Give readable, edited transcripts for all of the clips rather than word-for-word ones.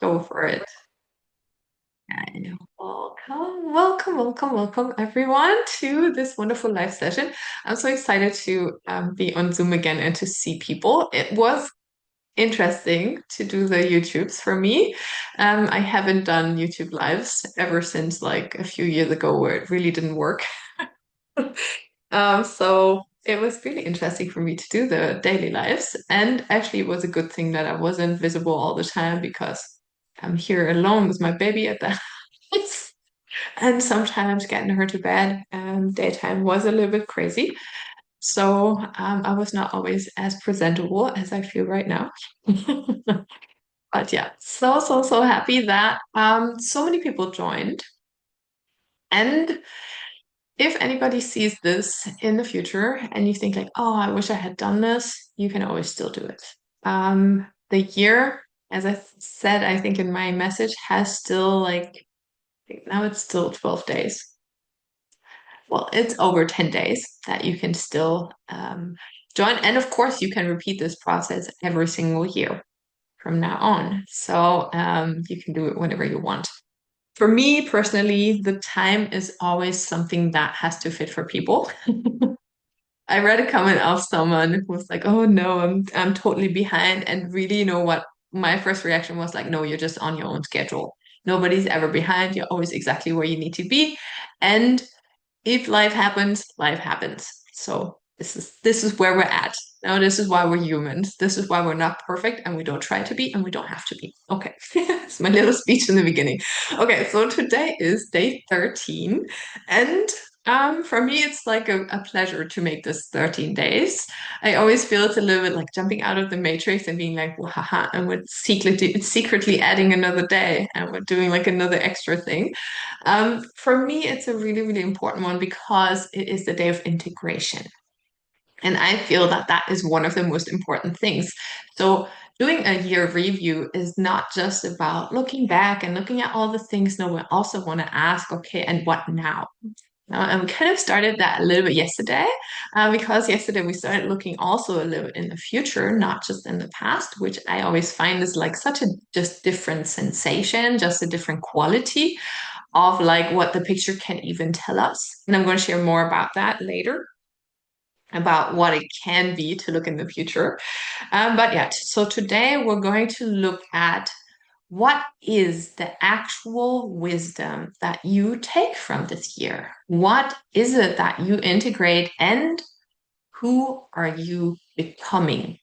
Go for it. And welcome, everyone to this wonderful live session. I'm so excited to be on Zoom again and to see people. It was interesting to do the YouTubes for me. I haven't done YouTube lives ever since like a few years ago where it really didn't work. So it was really interesting for me to do the daily lives. And actually, it was a good thing that I wasn't visible all the time because I'm here alone with my baby at the house. And sometimes getting her to bed daytime was a little bit crazy. So I was not always as presentable as I feel right now. But yeah, so happy that so many people joined. And if anybody sees this in the future and you think like, oh, I wish I had done this, you can always still do it. The year, as I said, I think in my message, has still like, I think now it's still 12 days. Well, it's over 10 days that you can still join. And of course, you can repeat this process every single year from now on. So you can do it whenever you want. For me personally, the time is always something that has to fit for people. I read a comment of someone who was like, "Oh no, I'm totally behind." And really, you know what? My first reaction was like, "No, you're just on your own schedule. Nobody's ever behind. You're always exactly where you need to be." And if life happens, life happens. So this is where we're at. Now this is why we're humans. This is why we're not perfect and we don't try to be and we don't have to be. Okay. It's my little speech in the beginning. Okay, so today is day 13 and for me, it's like a pleasure to make this 13 days. I always feel it's a little bit like jumping out of the matrix and being like, well, haha, and we're secretly adding another day and we're doing like another extra thing. For me, it's a really, really important one because it is the day of integration. And I feel that that is one of the most important things. So, doing a year review is not just about looking back and looking at all the things. No, we also want to ask, okay, and what now? And we kind of started that a little bit yesterday, because yesterday we started looking also a little bit in the future, not just in the past, which I always find is like such a just different sensation, just a different quality of like what the picture can even tell us. And I'm going to share more about that later, about what it can be to look in the future. But yeah, so today we're going to look at what is the actual wisdom that you take from this year? What is it that you integrate and who are you becoming?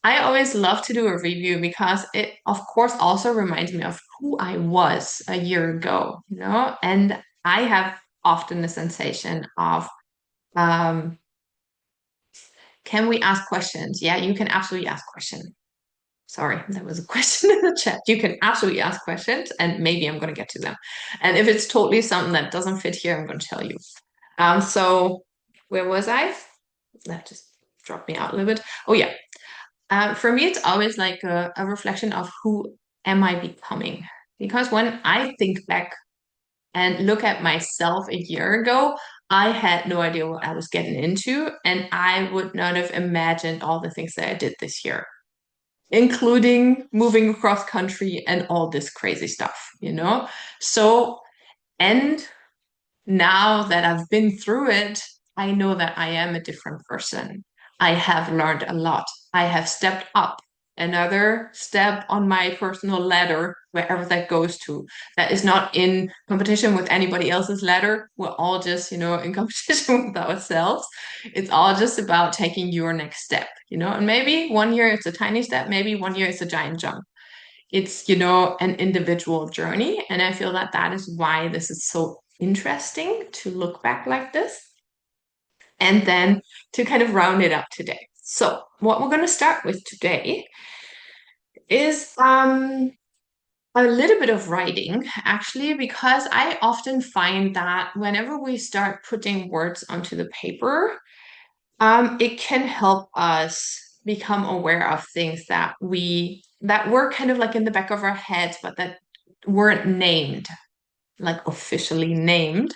I always love to do a review because it, of course, also reminds me of who I was a year ago, you know? And I have often the sensation of, um, can we ask questions? Yeah, you can absolutely ask questions. Sorry, there was a question in the chat. You can absolutely ask questions, and maybe I'm going to get to them. And if it's totally something that doesn't fit here, I'm going to tell you. So where was I? That just dropped me out a little bit. Oh yeah. For me, it's always like a reflection of who am I becoming? Because when I think back and look at myself a year ago, I had no idea what I was getting into, and I would not have imagined all the things that I did this year, including moving across country and all this crazy stuff, you know? So, and now that I've been through it, I know that I am a different person. I have learned a lot. I have stepped up another step on my personal ladder, wherever that goes to. That is not in competition with anybody else's ladder. We're all just, you know, in competition with ourselves. It's all just about taking your next step, you know, and maybe one year it's a tiny step, maybe one year it's a giant jump. It's, you know, an individual journey. And I feel that that is why this is so interesting to look back like this and then to kind of round it up today. So, what we're going to start with today is a little bit of writing, actually, because I often find that whenever we start putting words onto the paper, it can help us become aware of things that were kind of like in the back of our heads, but that weren't named. like officially named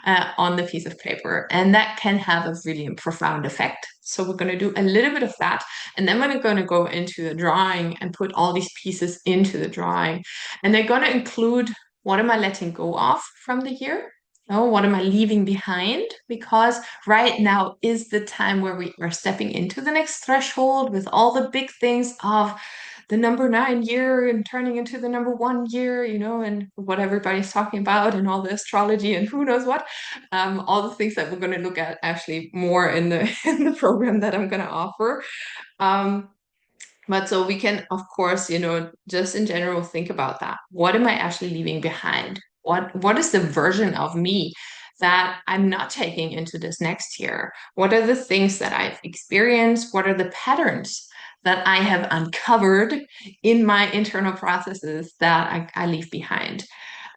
on the piece of paper. And that can have a really profound effect. So we're going to do a little bit of that. And then we're going to go into the drawing and put all these pieces into the drawing. And they're going to include what am I letting go of from the year? Oh, what am I leaving behind? Because right now is the time where we are stepping into the next threshold with all the big things of the number 9 year and turning into the number 1 year, and what everybody's talking about and all the astrology and who knows what. All the things that we're going to look at actually more in the in the program that I'm going to offer. Um, but so we can, of course, just in general think about that. What am I actually leaving behind? What is the version of me that I'm not taking into this next year? What are the things that I've experienced? What are the patterns that I have uncovered in my internal processes that I leave behind?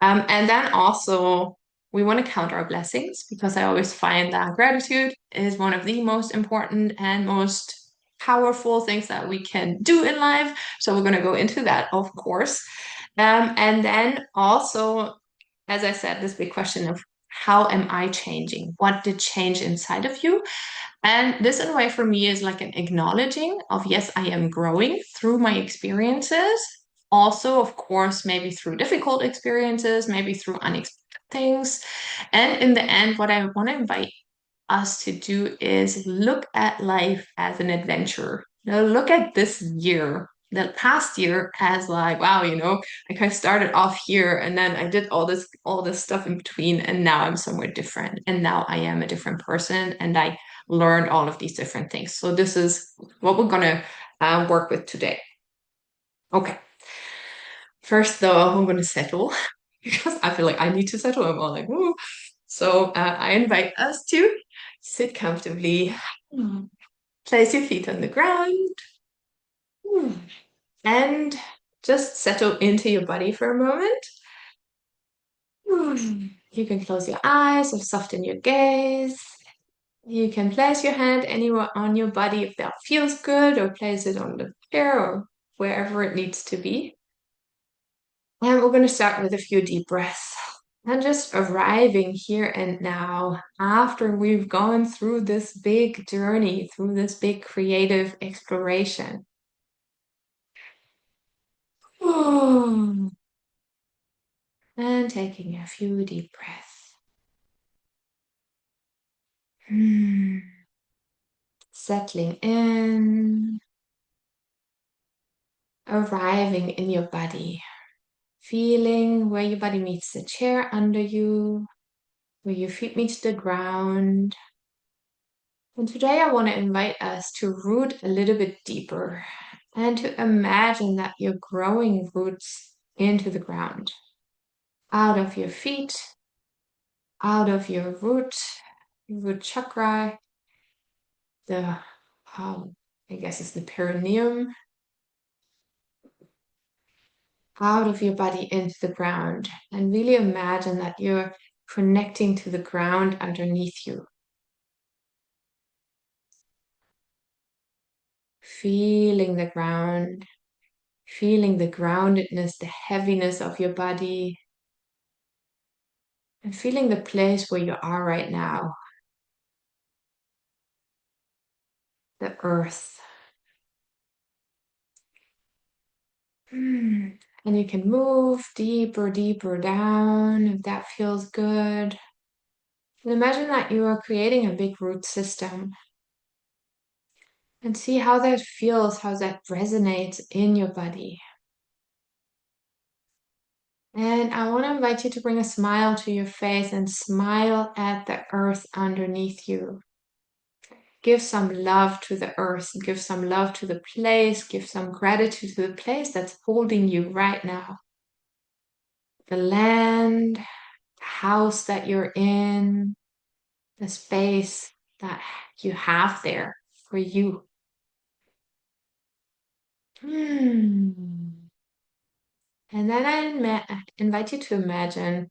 And then also, we want to count our blessings because I always find that gratitude is one of the most important and most powerful things that we can do in life. So we're going to go into that, of course. And then also, as I said, this big question of how am I changing? What did change inside of you? And this, in a way, for me, is like an acknowledging of, yes, I am growing through my experiences. Also, of course, maybe through difficult experiences, maybe through unexpected things. And in the end, what I want to invite us to do is look at life as an adventure. Look at this year, the past year, as like, wow, like I started off here and then I did all this stuff in between, and now I'm somewhere different. And now I am a different person and I learned all of these different things. So this is what we're gonna work with today. Okay. First, though, I'm gonna settle because I feel like I need to settle. I'm all like, woo. So I invite us to sit comfortably. Mm. Place your feet on the ground. Mm. And just settle into your body for a moment. Mm. You can close your eyes or soften your gaze. You can place your hand anywhere on your body if that feels good, or place it on the chair or wherever it needs to be. And we're going to start with a few deep breaths. And just arriving here and now after we've gone through this big journey, through this big creative exploration. And taking a few deep breaths. Settling in, arriving in your body, feeling where your body meets the chair under you, where your feet meet the ground. And today I want to invite us to root a little bit deeper and to imagine that you're growing roots into the ground, out of your feet, out of your root chakra, the, I guess it's the perineum, out of your body into the ground. And really imagine that you're connecting to the ground underneath you. Feeling the ground, feeling the groundedness, the heaviness of your body, and feeling the place where you are right now, the earth. And you can move deeper, deeper down if that feels good. And imagine that you are creating a big root system. And see how that feels, how that resonates in your body. And I want to invite you to bring a smile to your face and smile at the earth underneath you. Give some love to the earth, give some love to the place, give some gratitude to the place that's holding you right now. The land, the house that you're in, the space that you have there for you. And then I invite you to imagine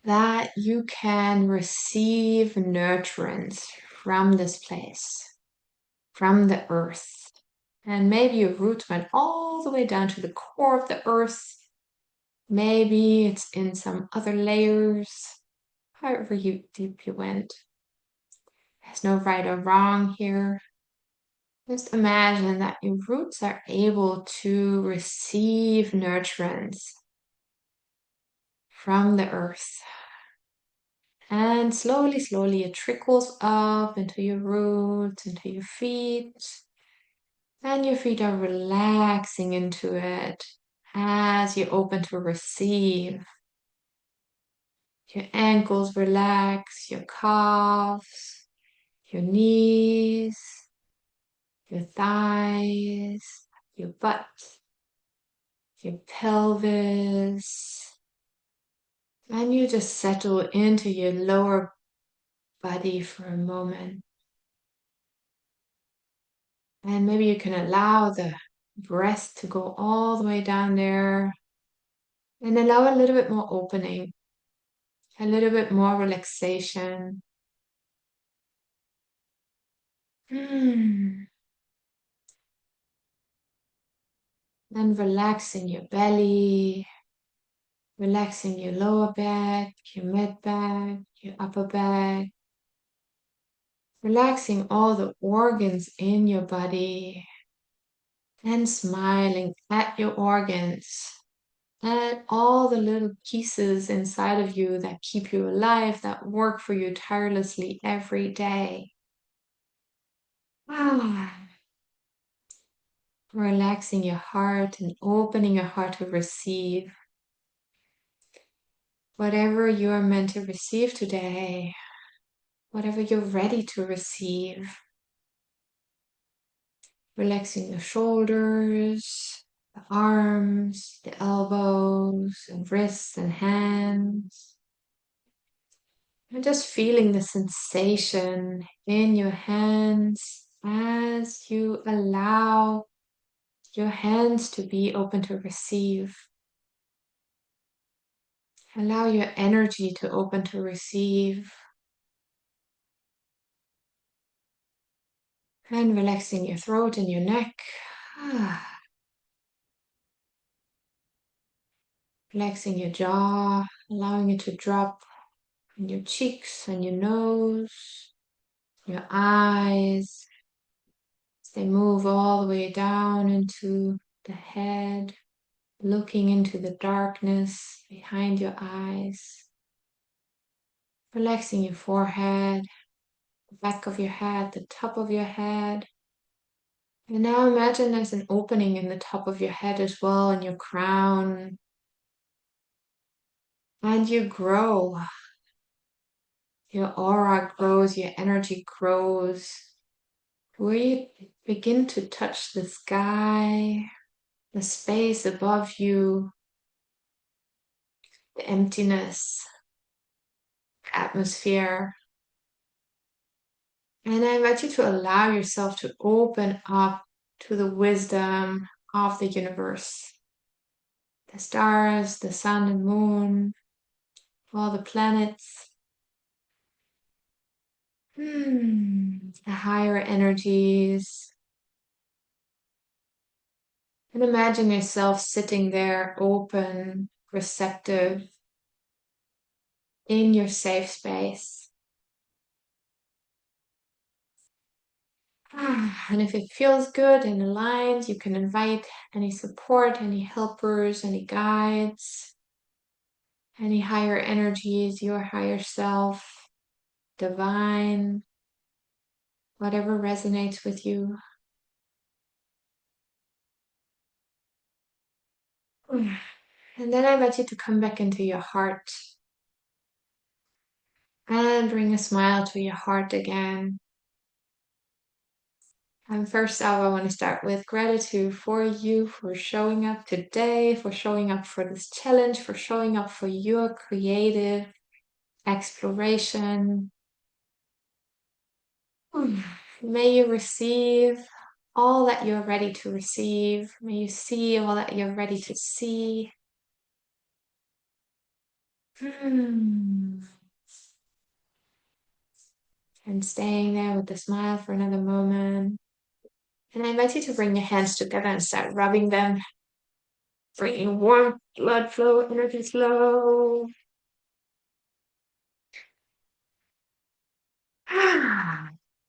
that you can receive nurturance from this place, from the earth. And maybe your roots went all the way down to the core of the earth. Maybe it's in some other layers, however deep you went. There's no right or wrong here. Just imagine that your roots are able to receive nurturance from the earth. And slowly, slowly, it trickles up into your roots, into your feet. And your feet are relaxing into it as you open to receive. Your ankles relax, your calves, your knees, your thighs, your butt, your pelvis. And you just settle into your lower body for a moment. And maybe you can allow the breath to go all the way down there and allow a little bit more opening, a little bit more relaxation. And relaxing your belly, relaxing your lower back, your mid back, your upper back, relaxing all the organs in your body and smiling at your organs and all the little pieces inside of you that keep you alive, that work for you tirelessly every day. Ah, relaxing your heart and opening your heart to receive whatever you are meant to receive today, whatever you're ready to receive. Relaxing the shoulders, the arms, the elbows, and wrists and hands. And just feeling the sensation in your hands as you allow your hands to be open to receive. Allow your energy to open to receive. And relaxing your throat and your neck. Relaxing your jaw, allowing it to drop in your cheeks and your nose, your eyes. As they move all the way down into the head, looking into the darkness behind your eyes. Relaxing your forehead, the back of your head, the top of your head. And now imagine there's an opening in the top of your head as well, in your crown. And you grow. Your aura grows, your energy grows. Where you begin to touch the sky, the space above you, the emptiness, atmosphere. And I invite you to allow yourself to open up to the wisdom of the universe. The stars, the sun and moon, all the planets, the higher energies. And imagine yourself sitting there open, receptive, in your safe space. And if it feels good and aligned, you can invite any support, any helpers, any guides, any higher energies, your higher self, divine, whatever resonates with you. And then I invite you to come back into your heart and bring a smile to your heart again. And first off, I want to start with gratitude for you for showing up today, for showing up for this challenge, for showing up for your creative exploration. May you receive all that you're ready to receive. May you see all that you're ready to see. And staying there with the smile for another moment. And I invite you to bring your hands together and start rubbing them. Bringing warm blood flow, energy flow.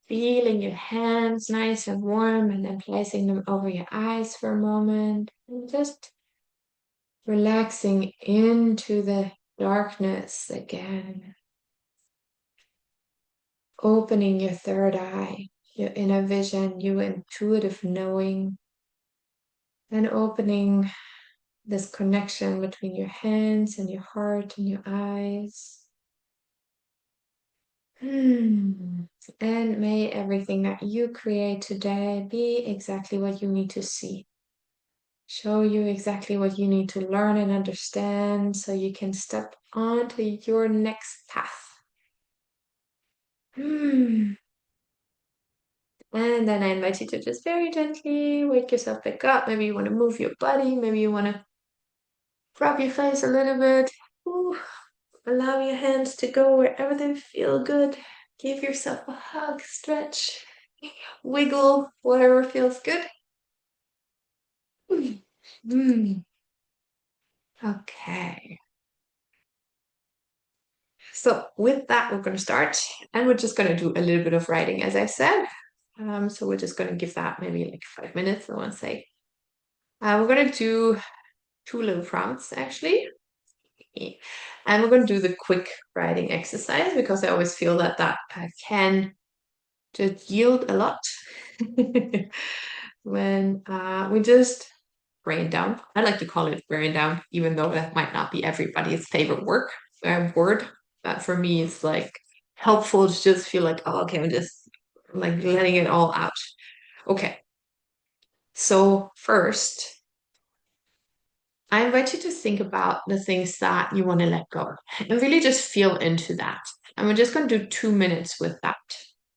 Feeling your hands nice and warm and then placing them over your eyes for a moment and just relaxing into the darkness again. Opening your third eye, your inner vision, your intuitive knowing, and opening this connection between your hands and your heart and your eyes. And may everything that you create today be exactly what you need to see. Show you exactly what you need to learn and understand so you can step onto your next path. And then I invite you to just very gently wake yourself back up. Maybe you want to move your body. Maybe you want to rub your face a little bit. Ooh. Allow your hands to go wherever they feel good. Give yourself a hug, stretch, wiggle, whatever feels good. Mm. Okay. So with that, we're going to start, and we're just going to do a little bit of writing, as I said. So we're just going to give that maybe like 5 minutes, I want to say. We're going to do two little prompts, actually. And we're going to do the quick writing exercise because I always feel that can just yield a lot when we just brain down. I like to call it brain down, even though that might not be everybody's favorite word. But for me, it's like helpful to just feel like, oh, okay, I'm just like letting it all out. Okay. So first, I invite you to think about the things that you want to let go and really just feel into that. And we're just going to do 2 minutes with that.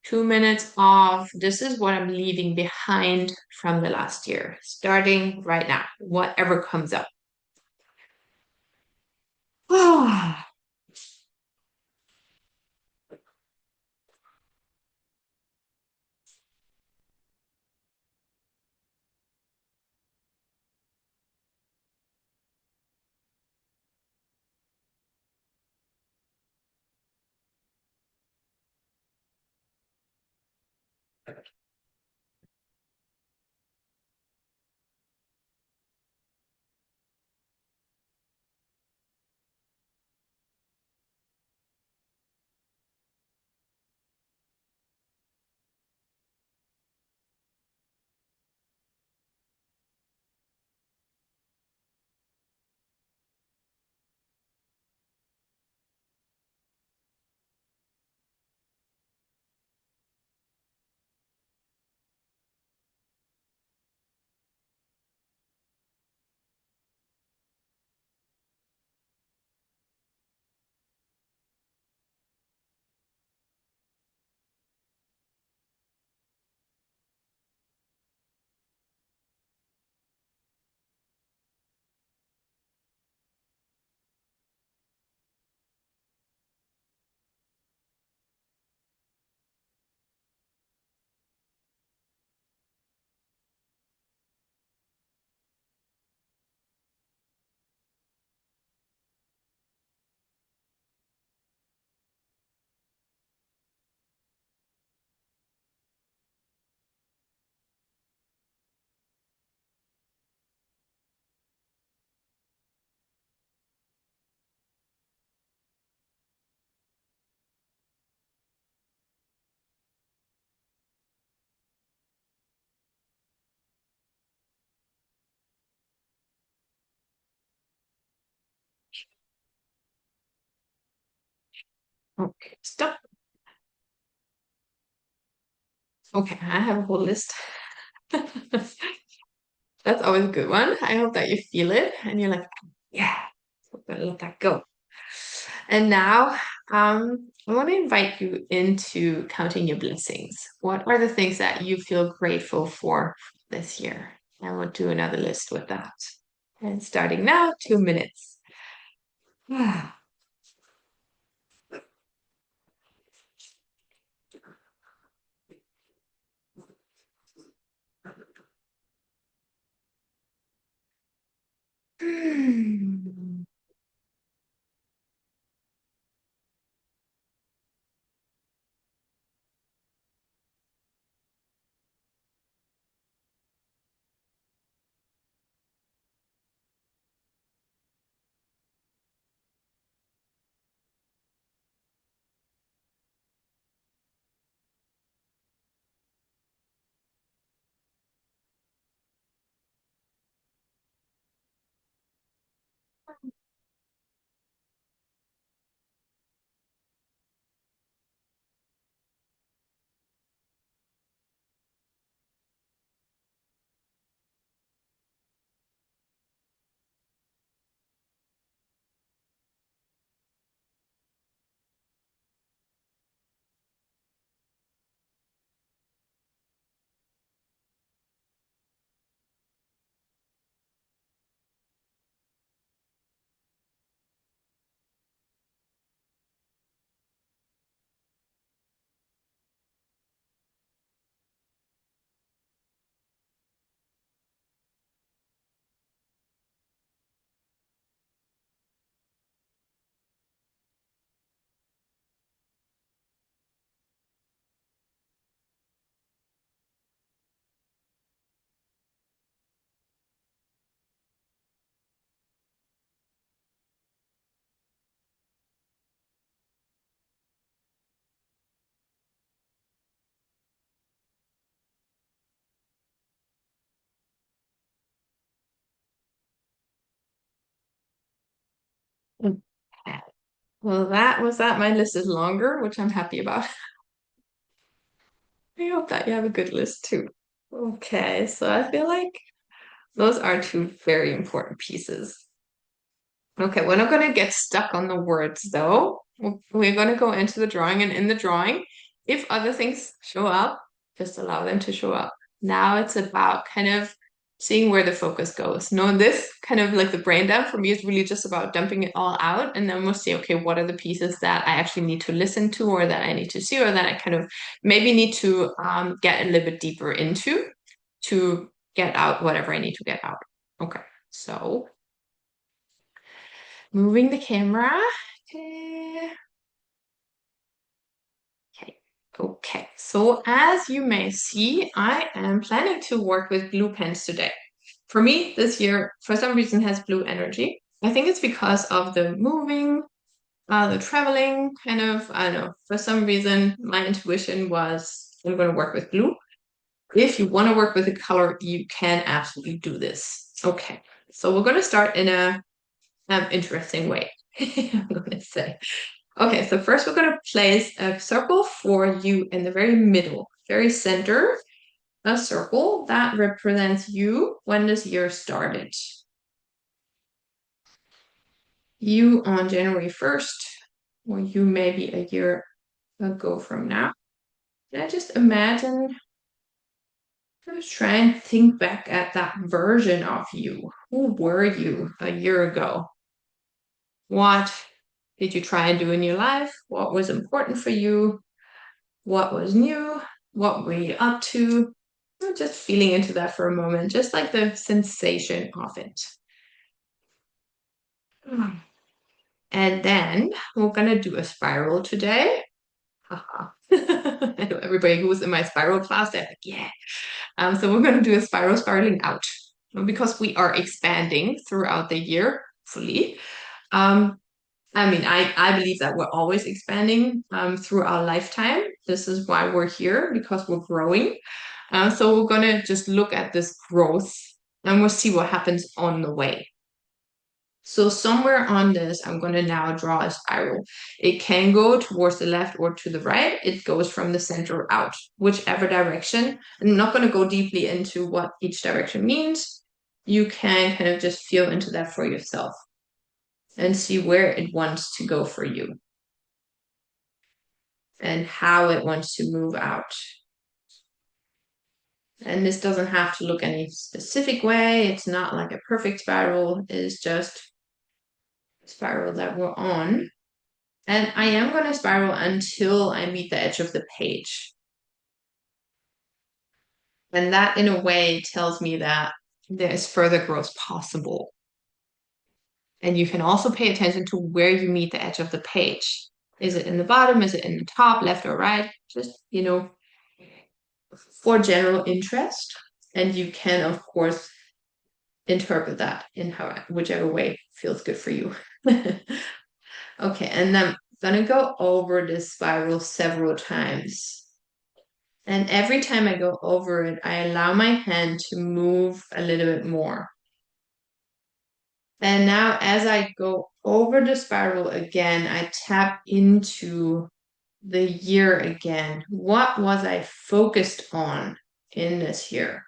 2 minutes of this is what I'm leaving behind from the last year, starting right now, whatever comes up. Okay, stop. Okay, I have a whole list. That's always a good one. I hope that you feel it and you're like, yeah, I'm gonna let that go. And now, I want to invite you into counting your blessings. What are the things that you feel grateful for this year? And we'll do another list with that. And starting now, 2 minutes. Well, that was that. My list is longer, which I'm happy about. I hope that you have a good list too. Okay, so I feel like those are two very important pieces. Okay, we're not going to get stuck on the words though. We're going to go into the drawing, and in the drawing, if other things show up, just allow them to show up. Now it's about kind of seeing where the focus goes. No, this kind of like the brain dump for me is really just about dumping it all out, and then we'll see, okay, what are the pieces that I actually need to listen to, or that I need to see, or that I kind of maybe need to get a little bit deeper into to get out whatever I need to get out. Okay, so. Moving the camera. Okay. Okay. Okay. So as you may see, I am planning to work with blue pens today. For me, this year, for some reason, has blue energy. I think it's because of the moving, the traveling, kind of, I don't know. For some reason, my intuition was I'm going to work with blue. If you want to work with a color, you can absolutely do this. Okay. So we're going to start in a interesting way. I'm going to say. Okay, so first we're going to place a circle for you in the very middle, very center, a circle that represents you when this year started. You on January 1st, or you maybe a year ago from now. And I just imagine, just try and think back at that version of you. Who were you a year ago? What did you try and do in your life? What was important for you? What was new? What were you up to? Just feeling into that for a moment, just like the sensation of it. And then we're gonna do a spiral today. Haha. I know everybody who was in my spiral class, they're like, yeah. So we're gonna do a spiral spiraling out because we are expanding throughout the year fully. Um, I mean, I believe that we're always expanding through our lifetime. This is why we're here, because we're growing. So we're gonna just look at this growth and we'll see what happens on the way. So somewhere on this, I'm gonna now draw a spiral. It can go towards the left or to the right. It goes from the center out, whichever direction. I'm not gonna go deeply into what each direction means. You can kind of just feel into that for yourself and see where it wants to go for you and how it wants to move out. And this doesn't have to look any specific way. It's not like a perfect spiral. It's just a spiral that we're on. And I am going to spiral until I meet the edge of the page. And that, in a way, tells me that there is further growth possible. And you can also pay attention to where you meet the edge of the page. Is it in the bottom? Is it in the top, left or right? Just, for general interest. And you can, of course, interpret that in whichever way feels good for you. Okay, and I'm gonna go over this spiral several times. And every time I go over it, I allow my hand to move a little bit more. And now as I go over the spiral again, I tap into the year again. What was I focused on in this year?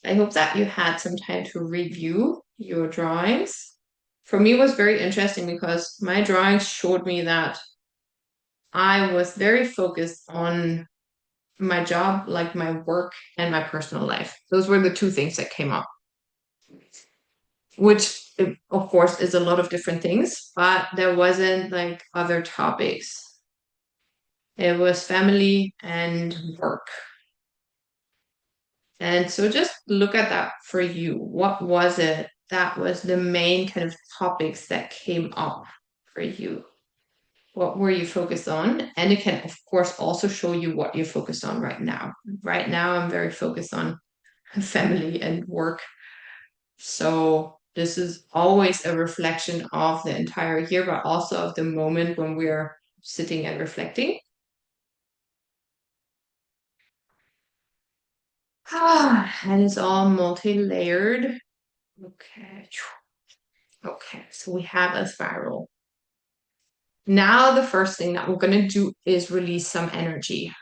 I hope that you had some time to review your drawings. For me, it was very interesting because my drawings showed me that I was very focused on my job, like my work and my personal life. Those were the two things that came up, which, of course, is a lot of different things, but there wasn't like other topics. It was family and work. And so just look at that for you. What was it that was the main kind of topics that came up for you? What were you focused on? And it can, of course, also show you what you're focused on right now. Right now, I'm very focused on family and work. So this is always a reflection of the entire year, but also of the moment when we're sitting and reflecting. And it's all multi-layered. Okay. Okay, so we have a spiral. Now the first thing that we're going to do is release some energy.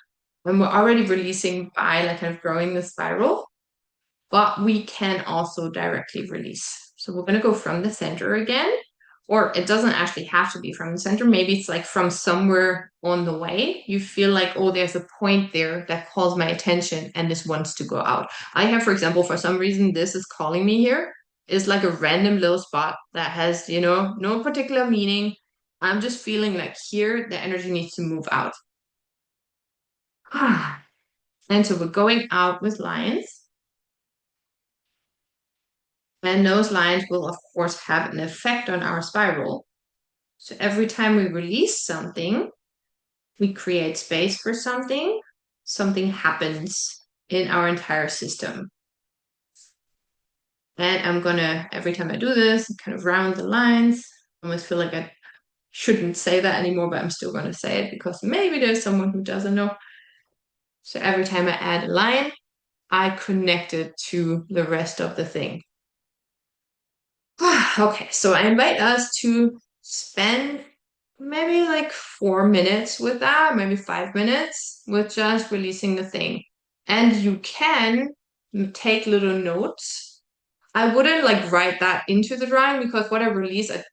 And we're already releasing by like kind of growing the spiral, but we can also directly release. So we're going to go from the center again, or it doesn't actually have to be from the center. Maybe it's like from somewhere on the way. You feel like, oh, there's a point there that calls my attention and this wants to go out. I have, for example, for some reason, this is calling me here. It's like a random little spot that has, no particular meaning. I'm just feeling like here the energy needs to move out. And so we're going out with lines. And those lines will, of course, have an effect on our spiral. So every time we release something, we create space for something, something happens in our entire system. And I'm gonna, every time I do this, kind of round the lines. I almost feel like I shouldn't say that anymore, but I'm still gonna say it because maybe there's someone who doesn't know. So every time I add a line, I connect it to the rest of the thing. Okay, so I invite us to spend maybe like 4 minutes with that, maybe 5 minutes with just releasing the thing. And you can take little notes. I wouldn't like write that into the drawing because what I release, I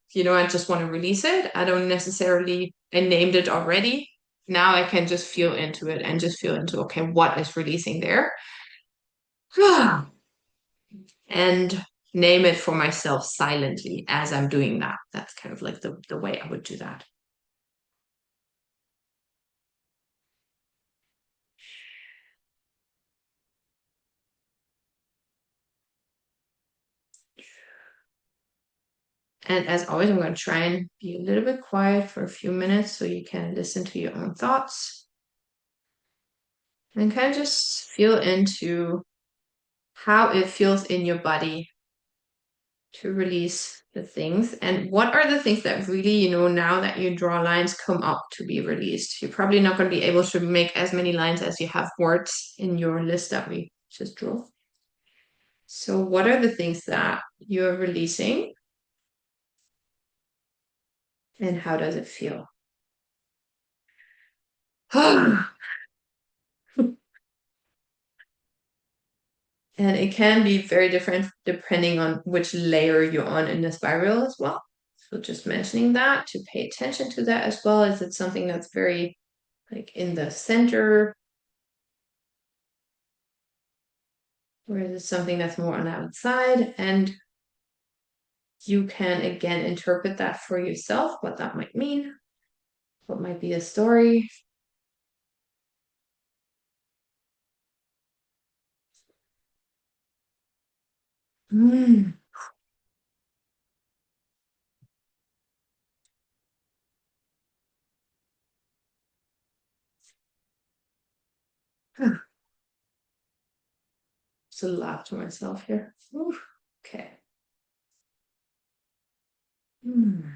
just want to release it. I don't necessarily, I named it already. Now I can just feel into it and just feel into, okay, what is releasing there? And name it for myself silently as I'm doing that. That's kind of like the way I would do that. And as always, I'm going to try and be a little bit quiet for a few minutes so you can listen to your own thoughts and kind of just feel into how it feels in your body to release the things. And what are the things that really, now that you draw lines, come up to be released? You're probably not going to be able to make as many lines as you have words in your list that we just drew. So, what are the things that you're releasing and how does it feel? And it can be very different depending on which layer you're on in the spiral as well. So just mentioning that to pay attention to that as well as it's something that's very like in the center, or is it something that's more on the outside? And you can again interpret that for yourself, what that might mean, what might be a story. Mm. Just a laugh to myself here. Ooh. Okay. Mm.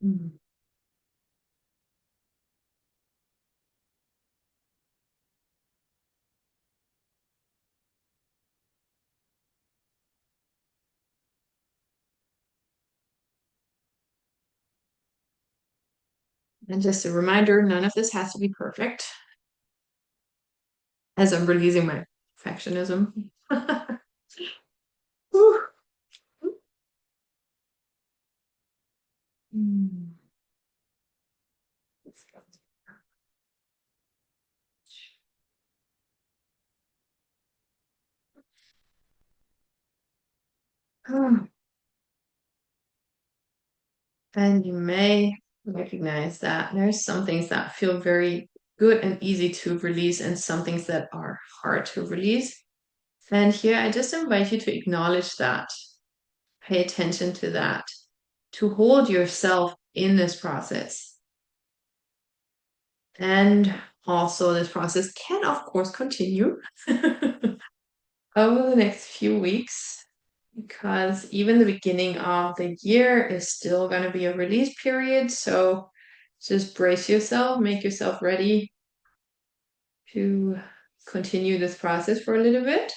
Mm. And just a reminder, none of this has to be perfect as I'm releasing my perfectionism. Whew. Mm. And you may recognize that there's some things that feel very good and easy to release, and some things that are hard to release. And here I just invite you to acknowledge that, pay attention to that, to hold yourself in this process. And also, this process can, of course, continue over the next few weeks. because even the beginning of the year is still going to be a release period. So just brace yourself, make yourself ready to continue this process for a little bit.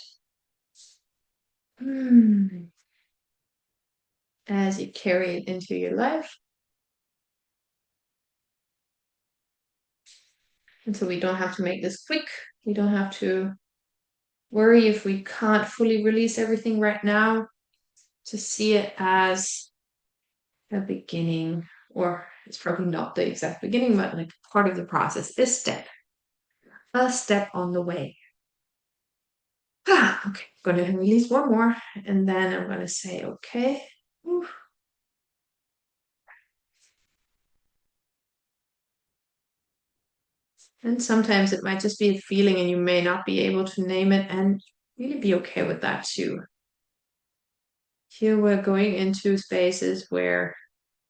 As you carry it into your life. And so we don't have to make this quick. We don't have to worry if we can't fully release everything right now. To see it as a beginning, or it's probably not the exact beginning, but like part of the process, a step on the way. Okay, I'm going to release one more, and then I'm going to say, okay. And sometimes it might just be a feeling, and you may not be able to name it, and really be okay with that too. Here we're going into spaces where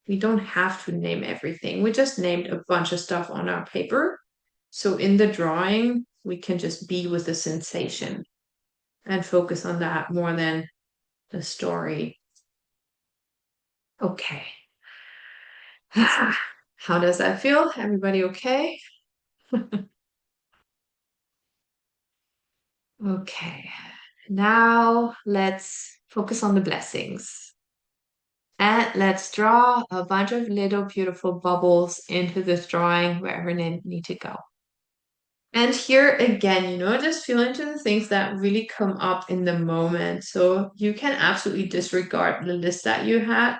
we don't have to name everything. We just named a bunch of stuff on our paper. So in the drawing, we can just be with the sensation and focus on that more than the story. Okay. How does that feel? Everybody okay? Okay. Now let's focus on the blessings. And let's draw a bunch of little beautiful bubbles into this drawing wherever they need to go. And here again, just feel into the things that really come up in the moment. So you can absolutely disregard the list that you had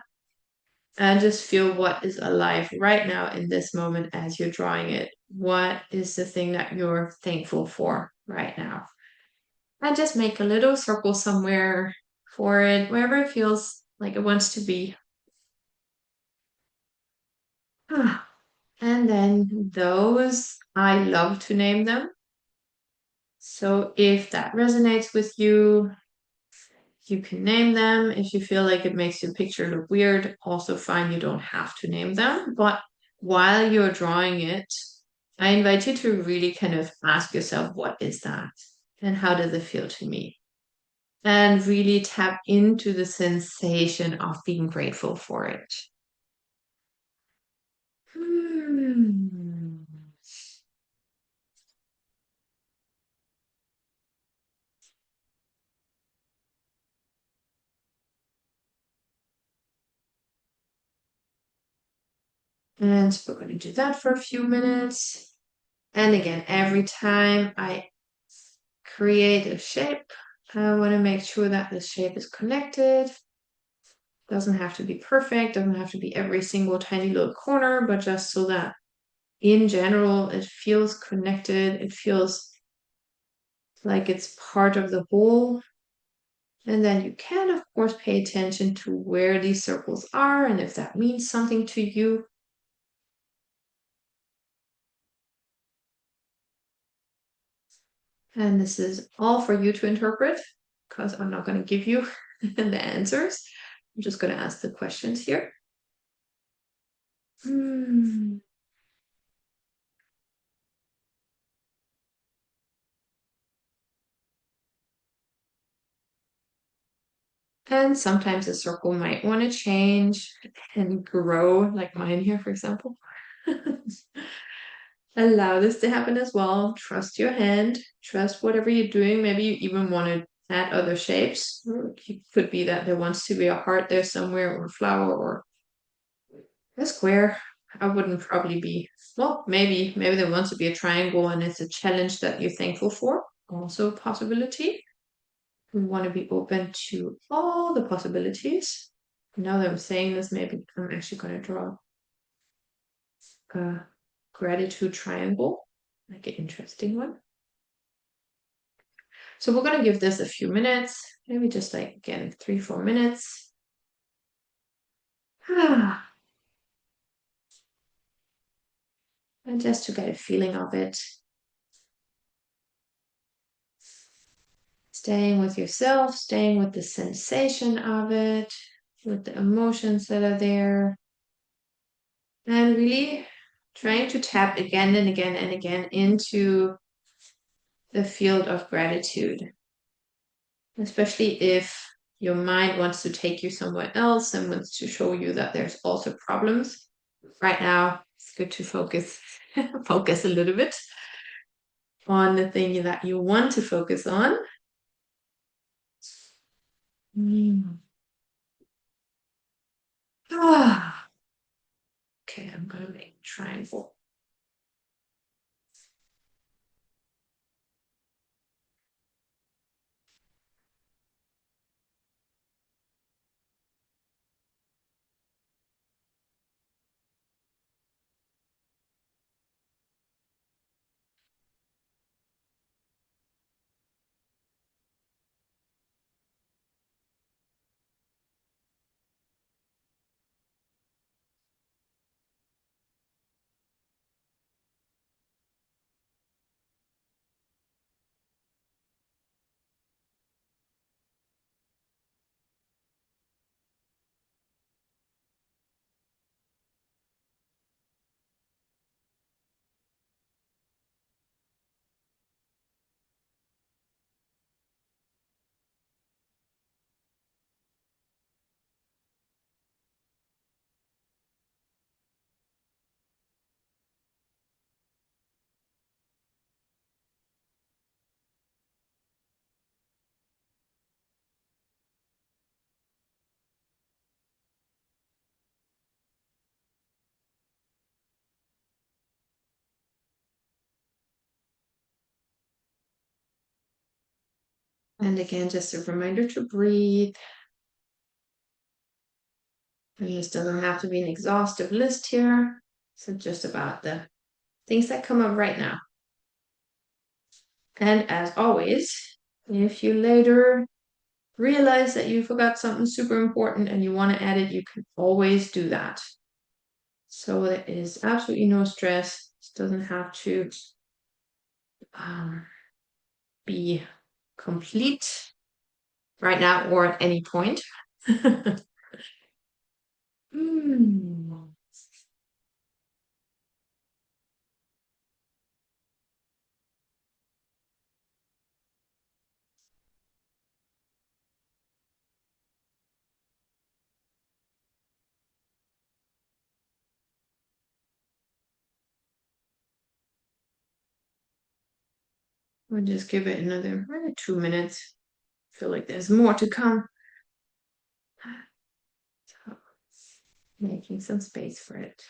and just feel what is alive right now in this moment as you're drawing it. What is the thing that you're thankful for right now? And just make a little circle somewhere for it, wherever it feels like it wants to be. And then those, I love to name them. So if that resonates with you, you can name them. If you feel like it makes your picture look weird, also fine, you don't have to name them. But while you're drawing it, I invite you to really kind of ask yourself, what is that? And how does it feel to me? And really tap into the sensation of being grateful for it. Hmm. And so we're going to do that for a few minutes. And again, every time I create a shape, I want to make sure that the shape is connected. Doesn't have to be perfect, doesn't have to be every single tiny little corner, but just so that in general it feels connected, it feels like it's part of the whole. And then you can, of course, pay attention to where these circles are and if that means something to you. And this is all for you to interpret because I'm not going to give you the answers. I'm just going to ask the questions here. Hmm. And sometimes a circle might want to change and grow, like mine here, for example. Allow this to happen as well. Trust your hand, trust whatever you're doing. Maybe you even want to add other shapes. It could be that there wants to be a heart there somewhere, or a flower, or a square. I wouldn't probably be, well, maybe there wants to be a triangle and it's a challenge that you're thankful for. Also a possibility. We want to be open to all the possibilities. Now that I'm saying this, maybe I'm actually going to draw a gratitude triangle, like an interesting one. So we're going to give this a few minutes, maybe just like, again, 3-4 minutes. And just to get a feeling of it. Staying with yourself, staying with the sensation of it, with the emotions that are there. And really trying to tap again and again and again into the field of gratitude, especially if your mind wants to take you somewhere else and wants to show you that there's also problems. Right now, it's good to focus focus a little bit on the thing that you want to focus on. Mm. Ah. Okay, I'm gonna make a triangle. And again, just a reminder to breathe. And this doesn't have to be an exhaustive list here. So just about the things that come up right now. And as always, if you later realize that you forgot something super important and you want to add it, you can always do that. So there is absolutely no stress. This doesn't have to be complete right now or at any point. We'll just give it another 2 minutes. I feel like there's more to come. So, making some space for it.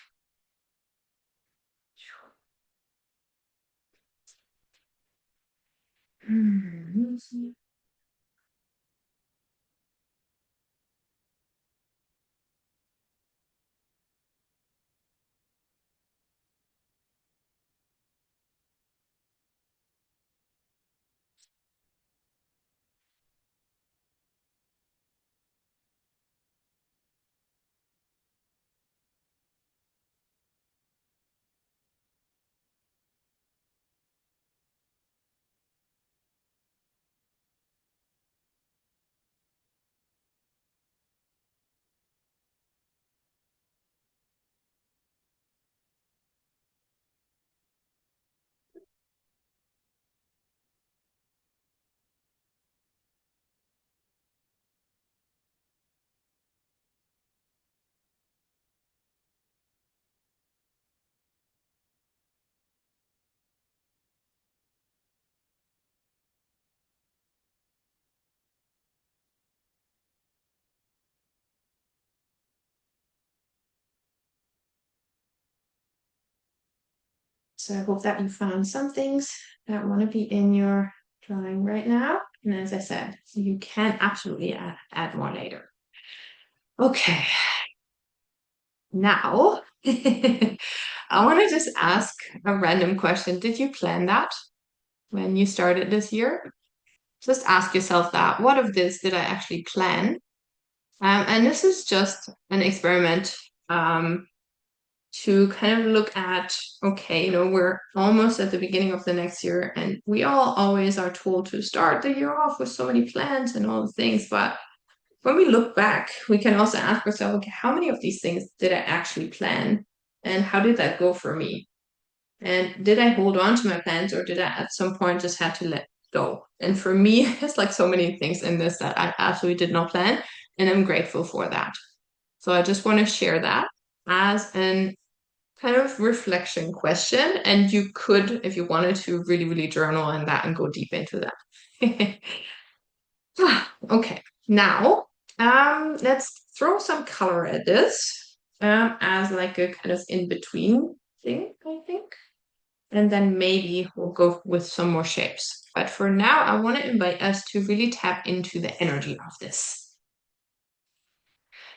So I hope that you found some things that want to be in your drawing right now. And as I said, you can absolutely add more later. Okay, now I want to just ask a random question. Did you plan that when you started this year? Just ask yourself that. What of this did I actually plan? And this is just an experiment to kind of look at, okay, we're almost at the beginning of the next year, and we all always are told to start the year off with so many plans and all the things. But when we look back, we can also ask ourselves, okay, how many of these things did I actually plan? And how did that go for me? And did I hold on to my plans, or did I at some point just have to go. And for me, it's like so many things in this that I absolutely did not plan, and I'm grateful for that. So I just want to share that as an kind of reflection question. And you could, if you wanted to, really, really journal on that and go deep into that. Okay, now let's throw some color at this as like a kind of in-between thing, I think. And then maybe we'll go with some more shapes. But for now, I want to invite us to really tap into the energy of this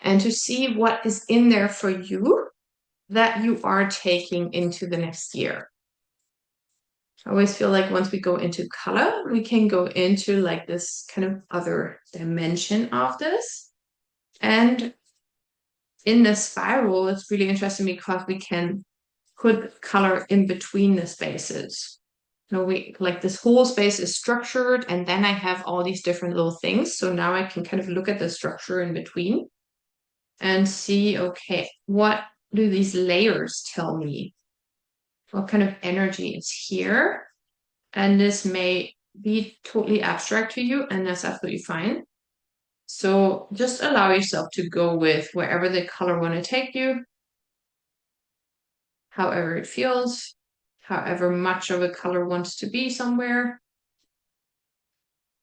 and to see what is in there for you that you are taking into the next year. I always feel like once we go into color, we can go into like this kind of other dimension of this. And in the spiral, it's really interesting because we can put color in between the spaces. So we like this whole space is structured, and then I have all these different little things. So now I can kind of look at the structure in between and see, okay, what do these layers tell me? What kind of energy is here? And this may be totally abstract to you, and that's absolutely fine. So just allow yourself to go with wherever the color want to take you, however it feels, however much of a color wants to be somewhere.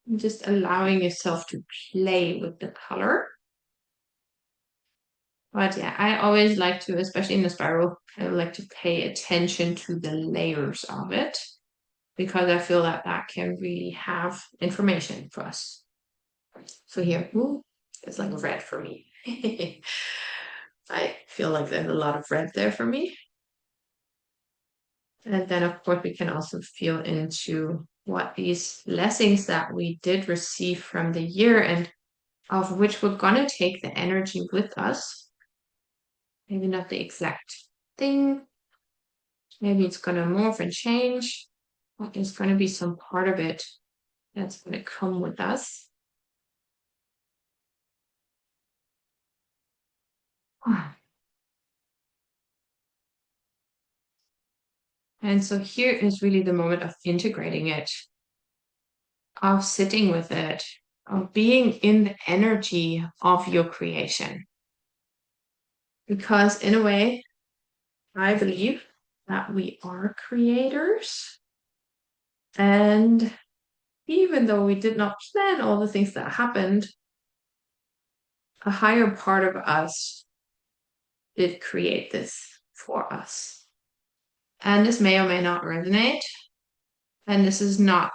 And just allowing yourself to play with the color. But yeah, I always like to, especially in the spiral, I like to pay attention to the layers of it because I feel that that can really have information for us. So here, ooh, it's like red for me. I feel like there's a lot of red there for me. And then, of course, we can also feel into what these blessings that we did receive from the year and of which we're going to take the energy with us. Maybe not the exact thing. Maybe it's going to morph and change. But there's going to be some part of it that's going to come with us. And so here is really the moment of integrating it, of sitting with it, of being in the energy of your creation. Because in a way, I believe that we are creators. And even though we did not plan all the things that happened, a higher part of us did create this for us. And this may or may not resonate. And this is not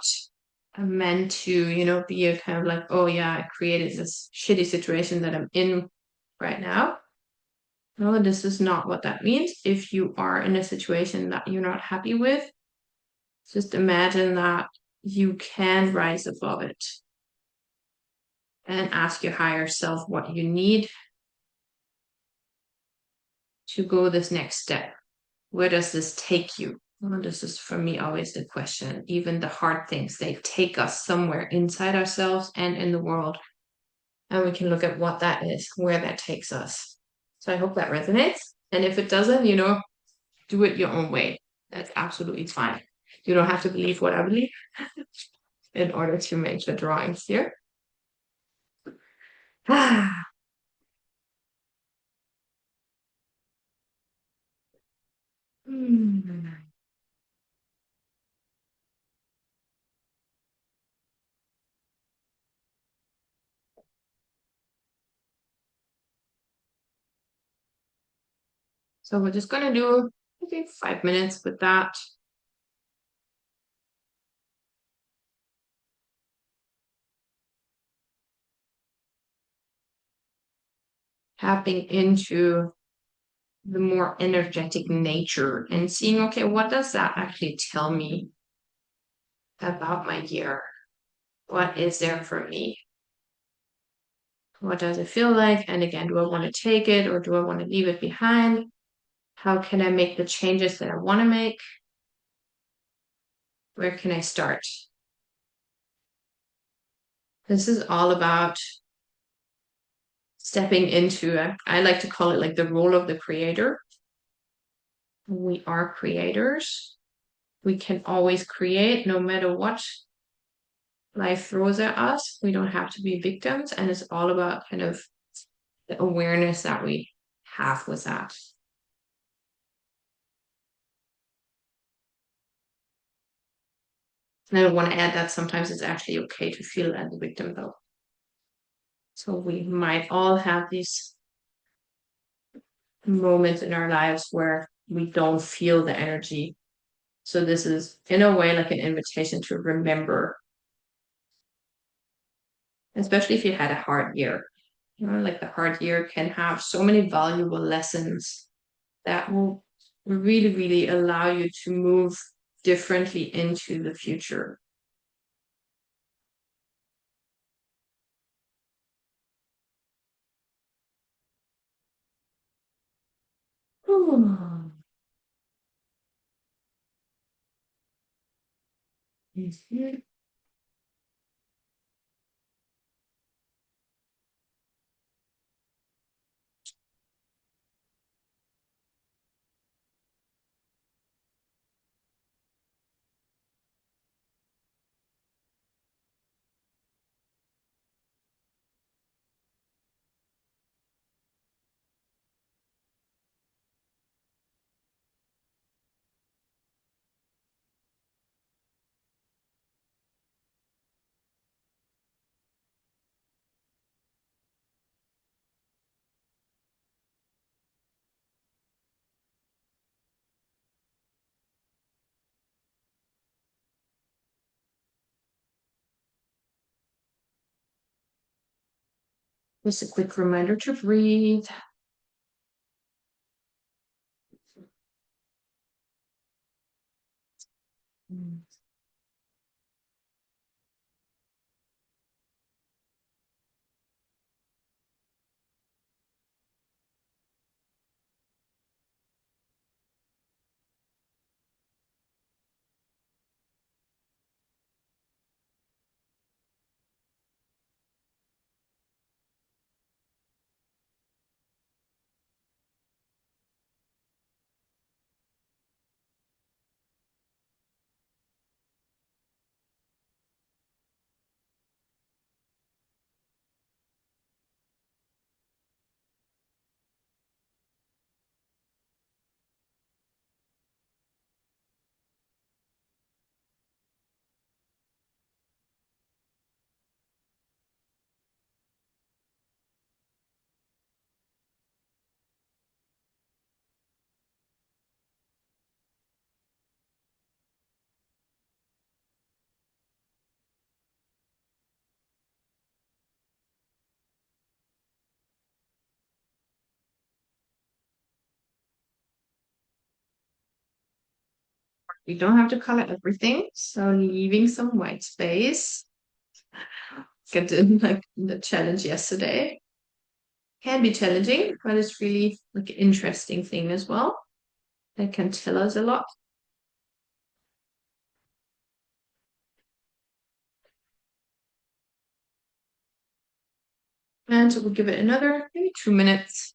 meant to, be a kind of like, oh yeah, I created this shitty situation that I'm in right now. No, this is not what that means. If you are in a situation that you're not happy with, just imagine that you can rise above it and ask your higher self what you need to go this next step. Where does this take you? Well, this is for me always the question. Even the hard things, they take us somewhere inside ourselves and in the world. And we can look at what that is, where that takes us. So I hope that resonates. And if it doesn't, do it your own way. That's absolutely fine. You don't have to believe what I believe in order to make the drawings here. So we're just going to do, I think, 5 minutes with that. Tapping into the more energetic nature and seeing, okay, what does that actually tell me about my year? What is there for me? What does it feel like? And again, do I want to take it or do I want to leave it behind? How can I make the changes that I want to make? Where can I start? This is all about stepping into, I like to call it like the role of the creator. We are creators. We can always create no matter what. life throws at us. We don't have to be victims, and it's all about kind of the awareness that we have with that. And I want to add that sometimes it's actually okay to feel as a victim, though. So we might all have these moments in our lives where we don't feel the energy. So this is, in a way, like an invitation to remember, especially if you had a hard year. You know, like the hard year can have so many valuable lessons that will really, really allow you to move differently into the future. Mhm. Just a quick reminder to breathe. You don't have to color everything, so leaving some white space. Get like the challenge yesterday. Can be challenging, but it's really like an interesting thing as well. That can tell us a lot. And so we'll give it another maybe 2 minutes.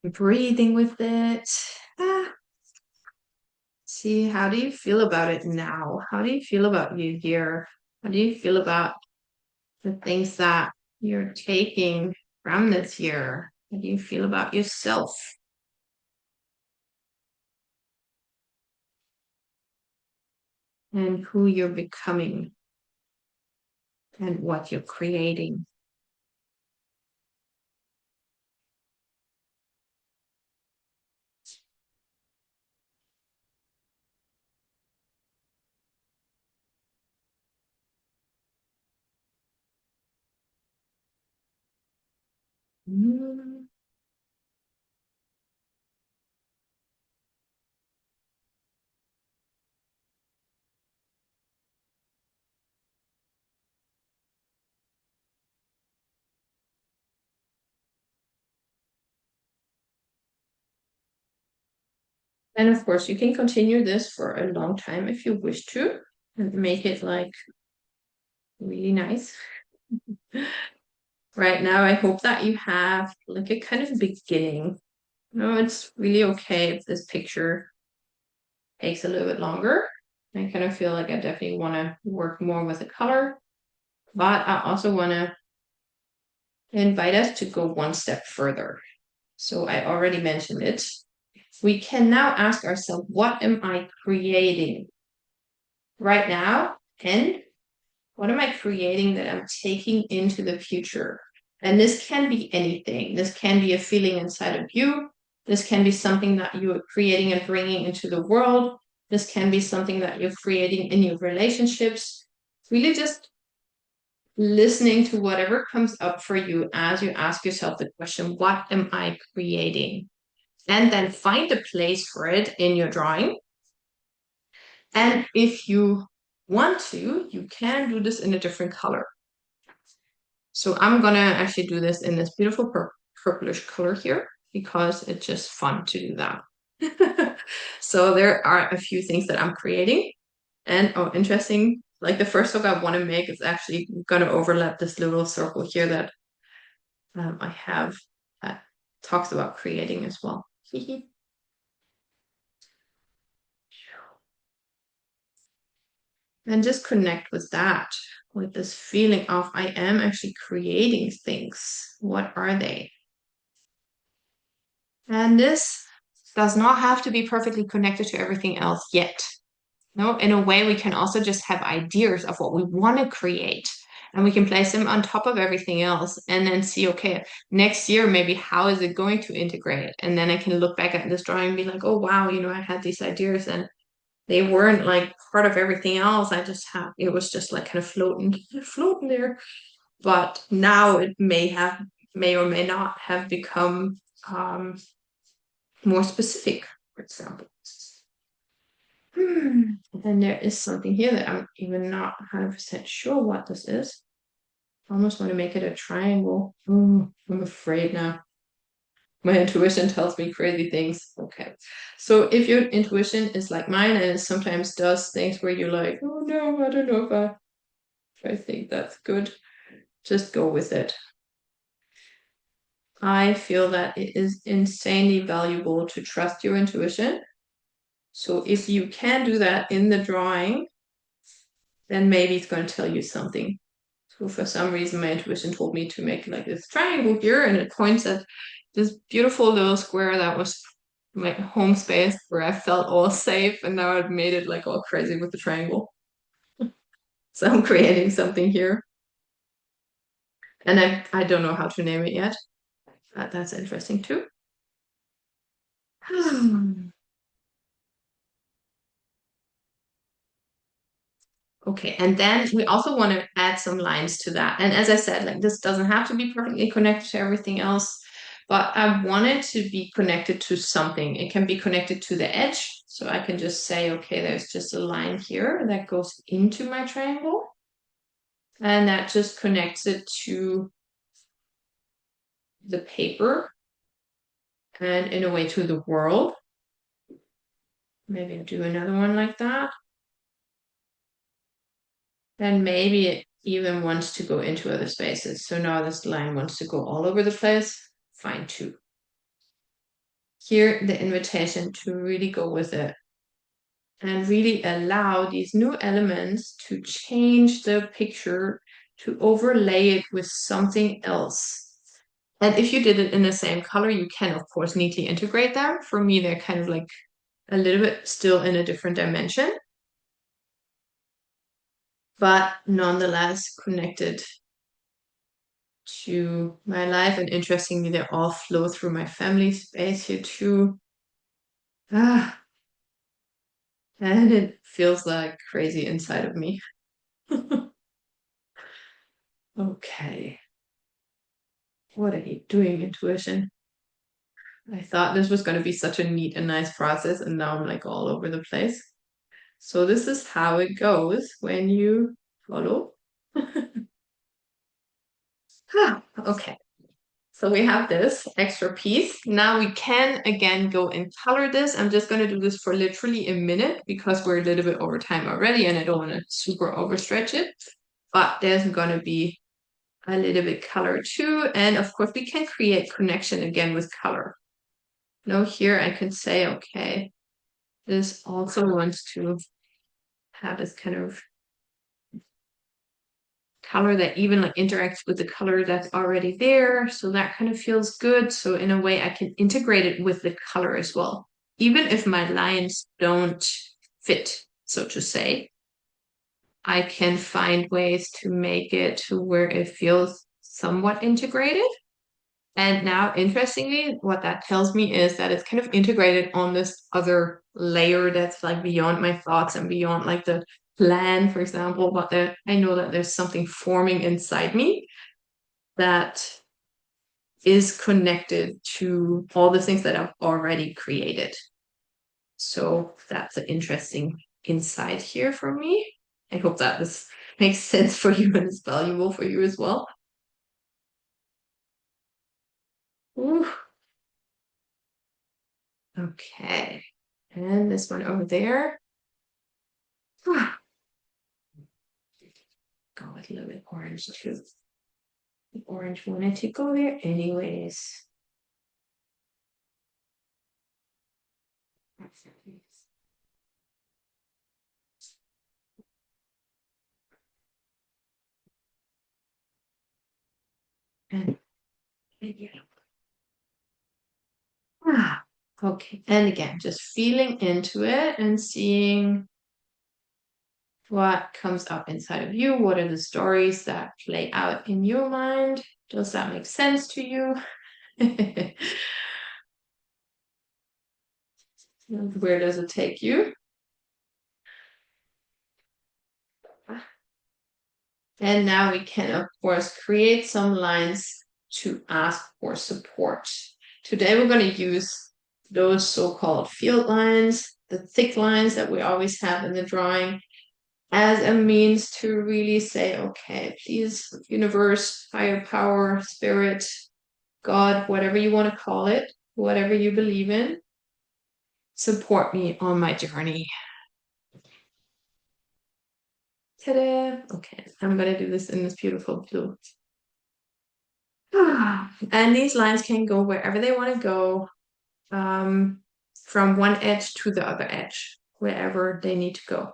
Breathing with it. Ah, see, how do you feel about it now? How do you feel about you here? How do you feel about the things that you're taking from this year? How do you feel about yourself and who you're becoming and what you're creating? Mm. And of course, you can continue this for a long time if you wish to and make it like really nice. Right now, I hope that you have like a kind of beginning. No, it's really okay if this picture takes a little bit longer. I kind of feel like I definitely want to work more with the color, but I also want to invite us to go one step further. So I already mentioned it. We can now ask ourselves, what am I creating right now? And what am I creating that I'm taking into the future? And this can be anything. This can be a feeling inside of you. This can be something that you're creating and bringing into the world. This can be something that you're creating in your relationships. Really just listening to whatever comes up for you as you ask yourself the question, what am I creating? And then find a place for it in your drawing. And if you want to, you can do this in a different color. So I'm gonna actually do this in this beautiful purplish color here because it's just fun to do that. So there are a few things that I'm creating. And oh, interesting, like the first look I want to make is actually gonna overlap this little circle here that I have that talks about creating as well. And just connect with that, with this feeling of I am actually creating things. What are they? And this does not have to be perfectly connected to everything else yet. No, in a way, we can also just have ideas of what we want to create. And we can place them on top of everything else and then see, okay, next year, maybe how is it going to integrate? And then I can look back at this drawing and be like, oh, wow, I had these ideas and they weren't like part of everything else. I just had, it was just like kind of floating there. But now it may or may not have become more specific, for example. And there is something here that I'm even not 100% sure what this is. I almost want to make it a triangle. I'm afraid now. My intuition tells me crazy things. Okay. So if your intuition is like mine and it sometimes does things where you're like, oh no, I don't know if I think that's good, just go with it. I feel that it is insanely valuable to trust your intuition. So if you can do that in the drawing, then maybe it's going to tell you something. So for some reason, my intuition told me to make like this triangle here, and it points at this beautiful little square that was my home space where I felt all safe, and now I've made it like all crazy with the triangle. So I'm creating something here, and I don't know how to name it yet. That's interesting too. Okay, and then we also want to add some lines to that. And as I said, like this doesn't have to be perfectly connected to everything else, but I want it to be connected to something. It can be connected to the edge. So I can just say, okay, there's just a line here that goes into my triangle. And that just connects it to the paper and in a way to the world. Maybe I'll do another one like that. And maybe it even wants to go into other spaces. So now this line wants to go all over the place. Fine too. Here, the invitation to really go with it and really allow these new elements to change the picture, to overlay it with something else. And if you did it in the same color, you can, of course, neatly integrate them. For me, they're kind of like a little bit still in a different dimension, but nonetheless connected to my life. And interestingly, they all flow through my family space here too. Ah, and it feels like crazy inside of me. Okay. What are you doing, intuition? I thought this was going to be such a neat and nice process, and now I'm like all over the place. So this is how it goes when you follow. Okay. So we have this extra piece. Now we can again go and color this. I'm just going to do this for literally a minute because we're a little bit over time already and I don't want to super overstretch it. But there's going to be a little bit color too. And of course, we can create connection again with color. Now here I can say, okay, this also wants to have this kind of color that even like interacts with the color that's already there. So that kind of feels good. So in a way, I can integrate it with the color as well. Even if my lines don't fit, so to say, I can find ways to make it to where it feels somewhat integrated. And now, interestingly, what that tells me is that it's kind of integrated on this other layer that's like beyond my thoughts and beyond like the plan, for example. But I know that there's something forming inside me that is connected to all the things that I've already created. So that's an interesting insight here for me. I hope that this makes sense for you and is valuable for you as well. Ooh. Okay. And this one over there. Ah, go with a little bit orange too. The orange wanted to go there anyways. And yeah. Okay. And again, just feeling into it and seeing what comes up inside of you. What are the stories that play out in your mind? Does that make sense to you? Where does it take you? And now we can, of course, create some lines to ask for support. Today we're going to use those so-called field lines, the thick lines that we always have in the drawing, as a means to really say, okay, please, universe, higher power, spirit, God, whatever you want to call it, whatever you believe in, support me on my journey. Ta-da! Okay, I'm gonna do this in this beautiful blue. And these lines can go wherever they want to go, from one edge to the other edge, wherever they need to go.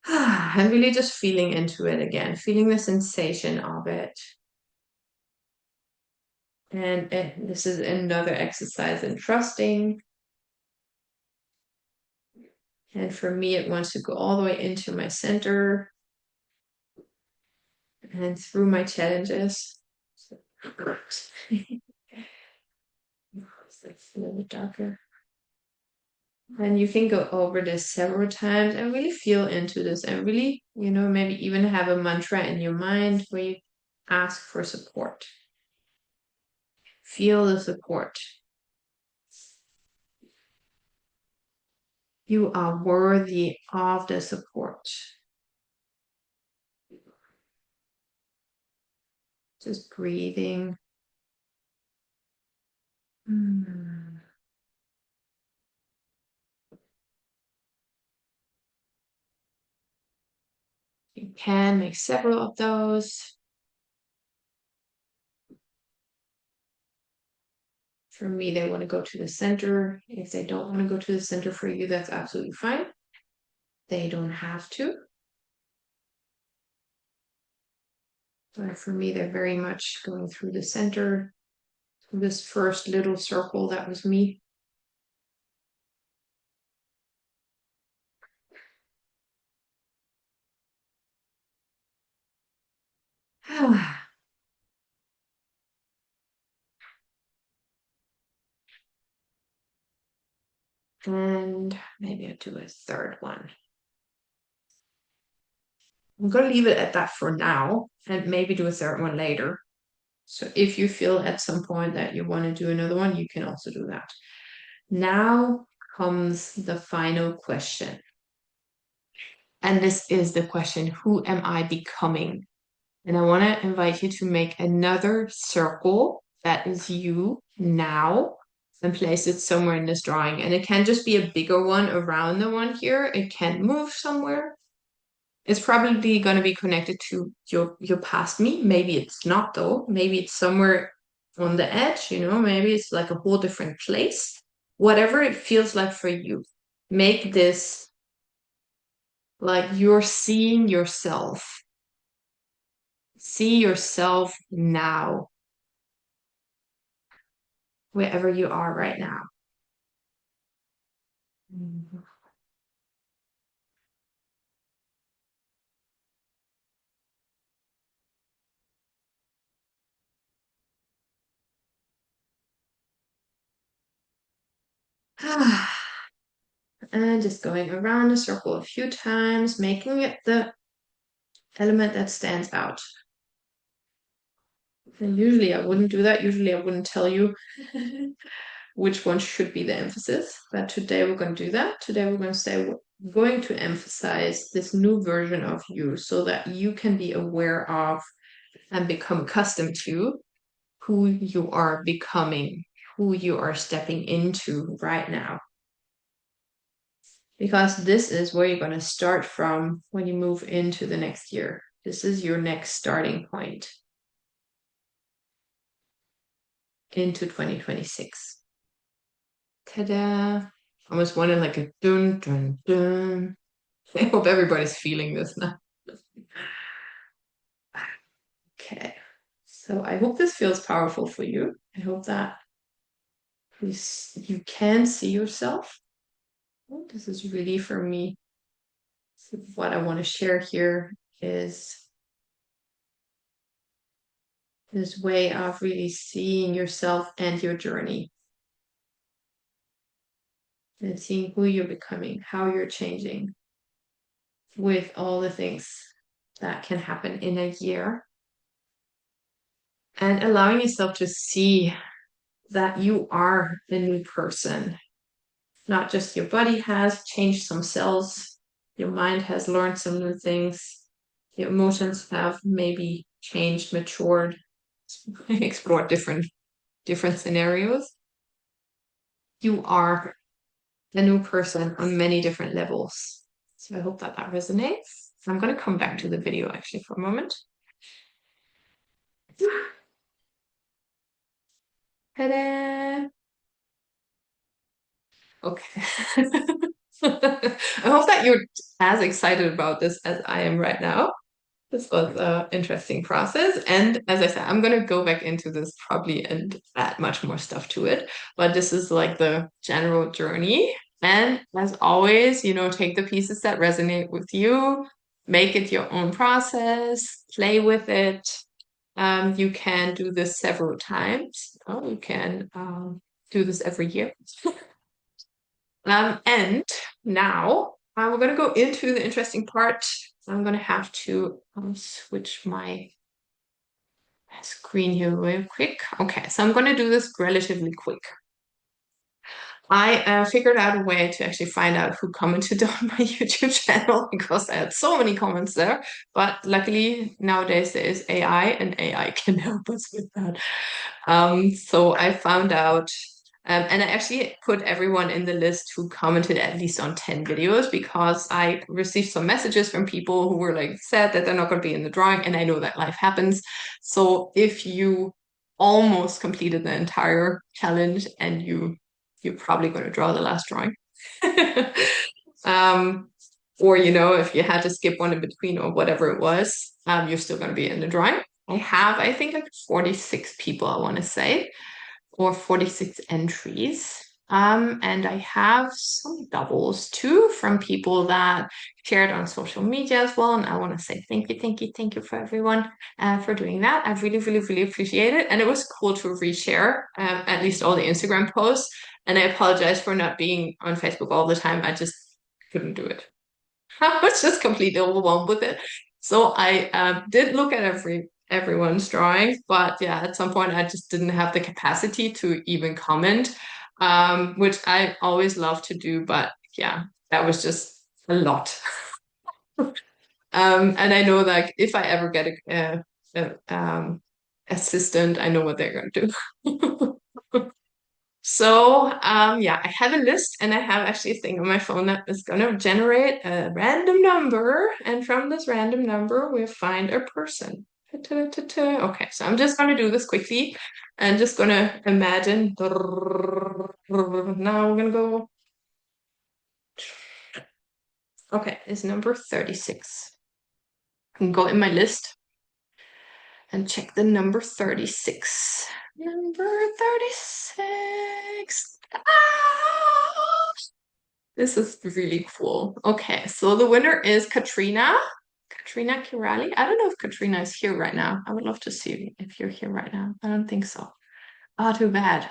And really just feeling into it again, feeling the sensation of it. And this is another exercise in trusting. And for me, it wants to go all the way into my center and through my challenges. It's a little bit darker. And you can go over this several times and really feel into this and really, maybe even have a mantra in your mind where you ask for support. Feel the support. You are worthy of the support. Just breathing. Mm. You can make several of those. For me, they want to go to the center. If they don't want to go to the center for you, that's absolutely fine. They don't have to. But for me, they're very much going through the center. This first little circle, that was me. And maybe I'll do a third one. I'm going to leave it at that for now and maybe do a third one later. So if you feel at some point that you want to do another one, you can also do that. Now comes the final question. And this is the question, who am I becoming? And I want to invite you to make another circle that is you now and place it somewhere in this drawing. And it can just be a bigger one around the one here. It can move somewhere. It's probably going to be connected to your past me. Maybe it's not though. Maybe it's somewhere on the edge, maybe it's like a whole different place. Whatever it feels like for you. Make this like you're seeing yourself. See yourself now, wherever you are right now. And just going around the circle a few times, making it the element that stands out. And usually I wouldn't do that. Usually I wouldn't tell you which one should be the emphasis. But today we're going to do that. Today we're going to say we're going to emphasize this new version of you so that you can be aware of and become accustomed to who you are becoming, who you are stepping into right now. Because this is where you're going to start from when you move into the next year. This is your next starting point into 2026. Ta-da! Almost wanted like a dun dun dun. I hope everybody's feeling this now. Okay. So I hope this feels powerful for you. I hope that you can see yourself. Oh, this is really for me. So what I want to share here is this way of really seeing yourself and your journey and seeing who you're becoming, how you're changing with all the things that can happen in a year and allowing yourself to see that you are the new person. Not just your body has changed some cells, your mind has learned some new things, your emotions have maybe changed, matured, explored different scenarios. You are a new person on many different levels. So I hope that that resonates. I'm going to come back to the video actually for a moment. Ta-da! Okay. I hope that you're as excited about this as I am right now. This was an interesting process. And as I said, I'm going to go back into this probably and add much more stuff to it. But this is like the general journey. And as always, take the pieces that resonate with you, make it your own process, play with it. You can do this several times. Oh, you can do this every year. And now we're going to go into the interesting part. I'm going to have to switch my screen here real quick. Okay, so I'm going to do this relatively quick. I figured out a way to actually find out who commented on my YouTube channel because I had so many comments there. But luckily nowadays there is AI and AI can help us with that. So I found out, and I actually put everyone in the list who commented at least on 10 videos because I received some messages from people who were like sad that they're not going to be in the drawing, and I know that life happens. So if you almost completed the entire challenge and you're probably going to draw the last drawing. um, or if you had to skip one in between or whatever it was, you're still going to be in the drawing. I think like 46 people, I want to say, or 46 entries. And I have some doubles too from people that shared on social media as well. And I want to say thank you for everyone for doing that. I really, really, really appreciate it. And it was cool to reshare at least all the Instagram posts. And I apologize for not being on Facebook all the time. I just couldn't do it. I was just completely overwhelmed with it. So I did look at everyone's drawings, but yeah, at some point I just didn't have the capacity to even comment, which I always love to do, but yeah, that was just a lot. And I know like if I ever get assistant. I know what they're going to do. So, yeah, I have a list and I have actually a thing on my phone that is going to generate a random number. And from this random number, we'll find a person. Okay, so I'm just going to do this quickly and just going to imagine. Now we're going to go. Okay, it's number 36. I can go in my list and check the number 36. Number 36. Ah! This is really cool. Okay, so the winner is Katrina. Katrina Kirali. I don't know if Katrina is here right now. I would love to see if you're here right now. I don't think so. Oh, too bad.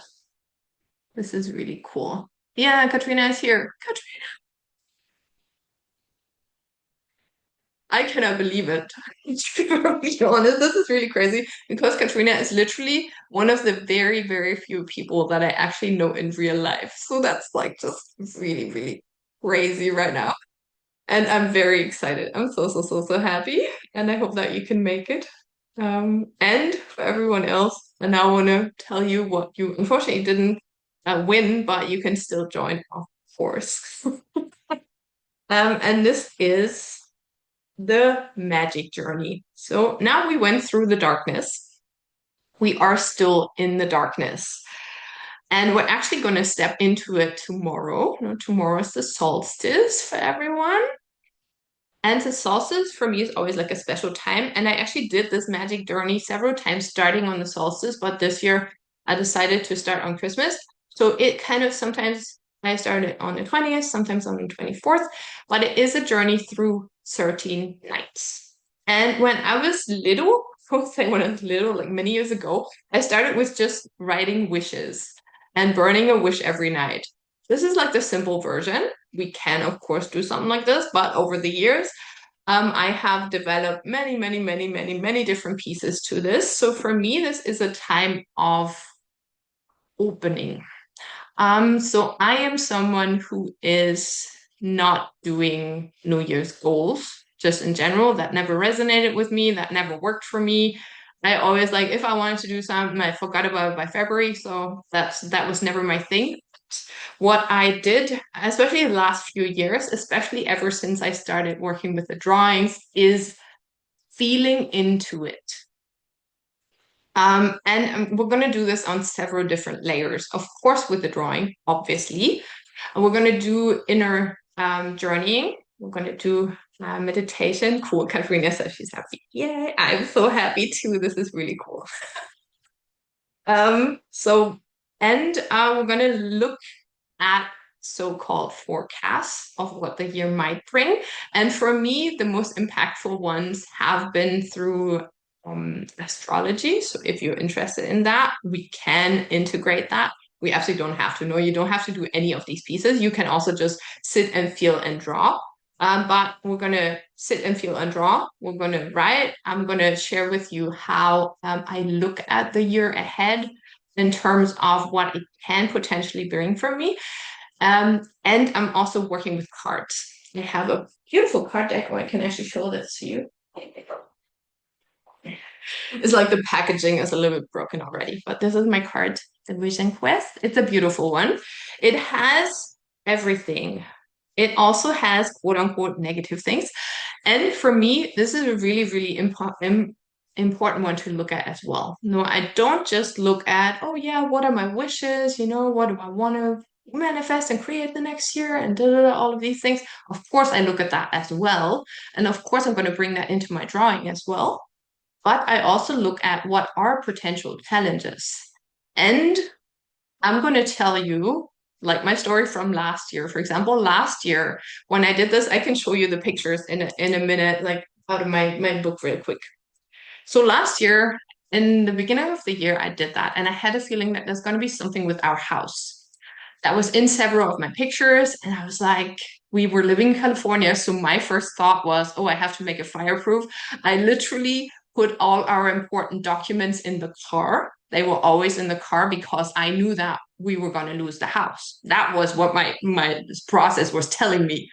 This is really cool. Yeah, Katrina is here. Katrina. I cannot believe it. To be honest, this is really crazy because Katrina is literally one of the very, very few people that I actually know in real life. So that's like just really, really crazy right now. And I'm very excited. I'm so, so, so, so happy. And I hope that you can make it. And for everyone else, and now I want to tell you what you unfortunately didn't win, but you can still join, of course. And this is the magic journey. So now we went through the darkness. We are still in the darkness. And we're actually going to step into it tomorrow. You know, tomorrow is the solstice for everyone. And the solstice for me is always like a special time. And I actually did this magic journey several times starting on the solstice, but this year I decided to start on Christmas. So it kind of sometimes I started on the 20th, sometimes on the 24th, but it is a journey through 13 nights. And when I was little, I say when I was little, like many years ago, I started with just writing wishes and burning a wish every night. This is like the simple version. We can, of course, do something like this, but over the years, I have developed many, many, many, many, many different pieces to this. So for me, this is a time of opening. So I am someone who is not doing New Year's goals, just in general. That never resonated with me. That never worked for me. I always like if I wanted to do something, I forgot about it by February. So that was never my thing. What I did, especially the last few years, especially ever since I started working with the drawings, is feeling into it. And we're going to do this on several different layers, of course, with the drawing, obviously. And we're going to do inner journeying. We're going to do meditation. Cool. Katrina says she's happy. Yay. I'm so happy too. This is really cool. So, and we're going to look at so-called forecasts of what the year might bring. And for me, the most impactful ones have been through astrology. So if you're interested in that, we can integrate that. We absolutely don't have to know. You don't have to do any of these pieces. You can also just sit and feel and draw. But we're going to sit and feel and draw. We're going to write. I'm going to share with you how I look at the year ahead in terms of what it can potentially bring for me. And I'm also working with cards. I have a beautiful card deck, or I can actually show this to you. It's like the packaging is a little bit broken already, but this is my card, the Vision Quest. It's a beautiful one. It has everything. It also has quote unquote negative things. And for me, this is a really, really important one to look at as well. No, I don't just look at, oh yeah, what are my wishes? You know, what do I want to manifest and create the next year and all of these things. Of course, I look at that as well. And of course, I'm going to bring that into my drawing as well. But I also look at what are potential challenges. And I'm going to tell you, like my story from last year. For example, last year when I did this, I can show you the pictures in a minute, like out of my book real quick. So last year, in the beginning of the year, I did that, and I had a feeling that there's going to be something with our house. That was in several of my pictures, and I was like, we were living in California, so my first thought was, oh, I have to make it fireproof. I literally put all our important documents in the car. They were always in the car because I knew that we were going to lose the house. That was what my process was telling me.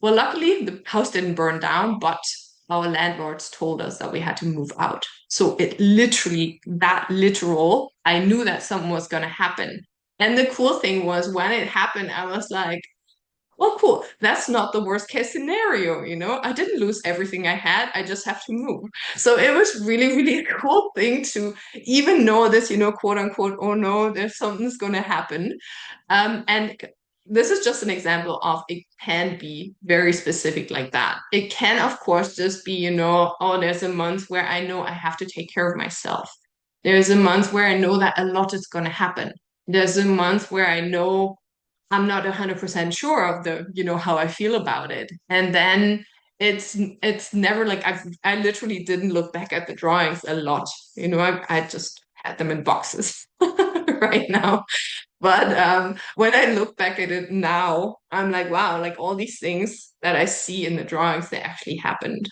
Well, luckily, the house didn't burn down, but our landlords told us that we had to move out. So it literally, that literal, I knew that something was going to happen. And the cool thing was when it happened, I was like, well, cool. That's not the worst case scenario, you know? I didn't lose everything I had. I just have to move. So it was really, really a cool thing to even know this, quote unquote, oh no, there's something's going to happen. And this is just an example of it can be very specific like that. It can, of course, just be, oh, there's a month where I know I have to take care of myself. There's a month where I know that a lot is going to happen. There's a month where I know I'm not 100% sure of how I feel about it. And then it's never like I literally didn't look back at the drawings a lot. I just had them in boxes right now. But when I look back at it now, I'm like, wow, like all these things that I see in the drawings, they actually happened.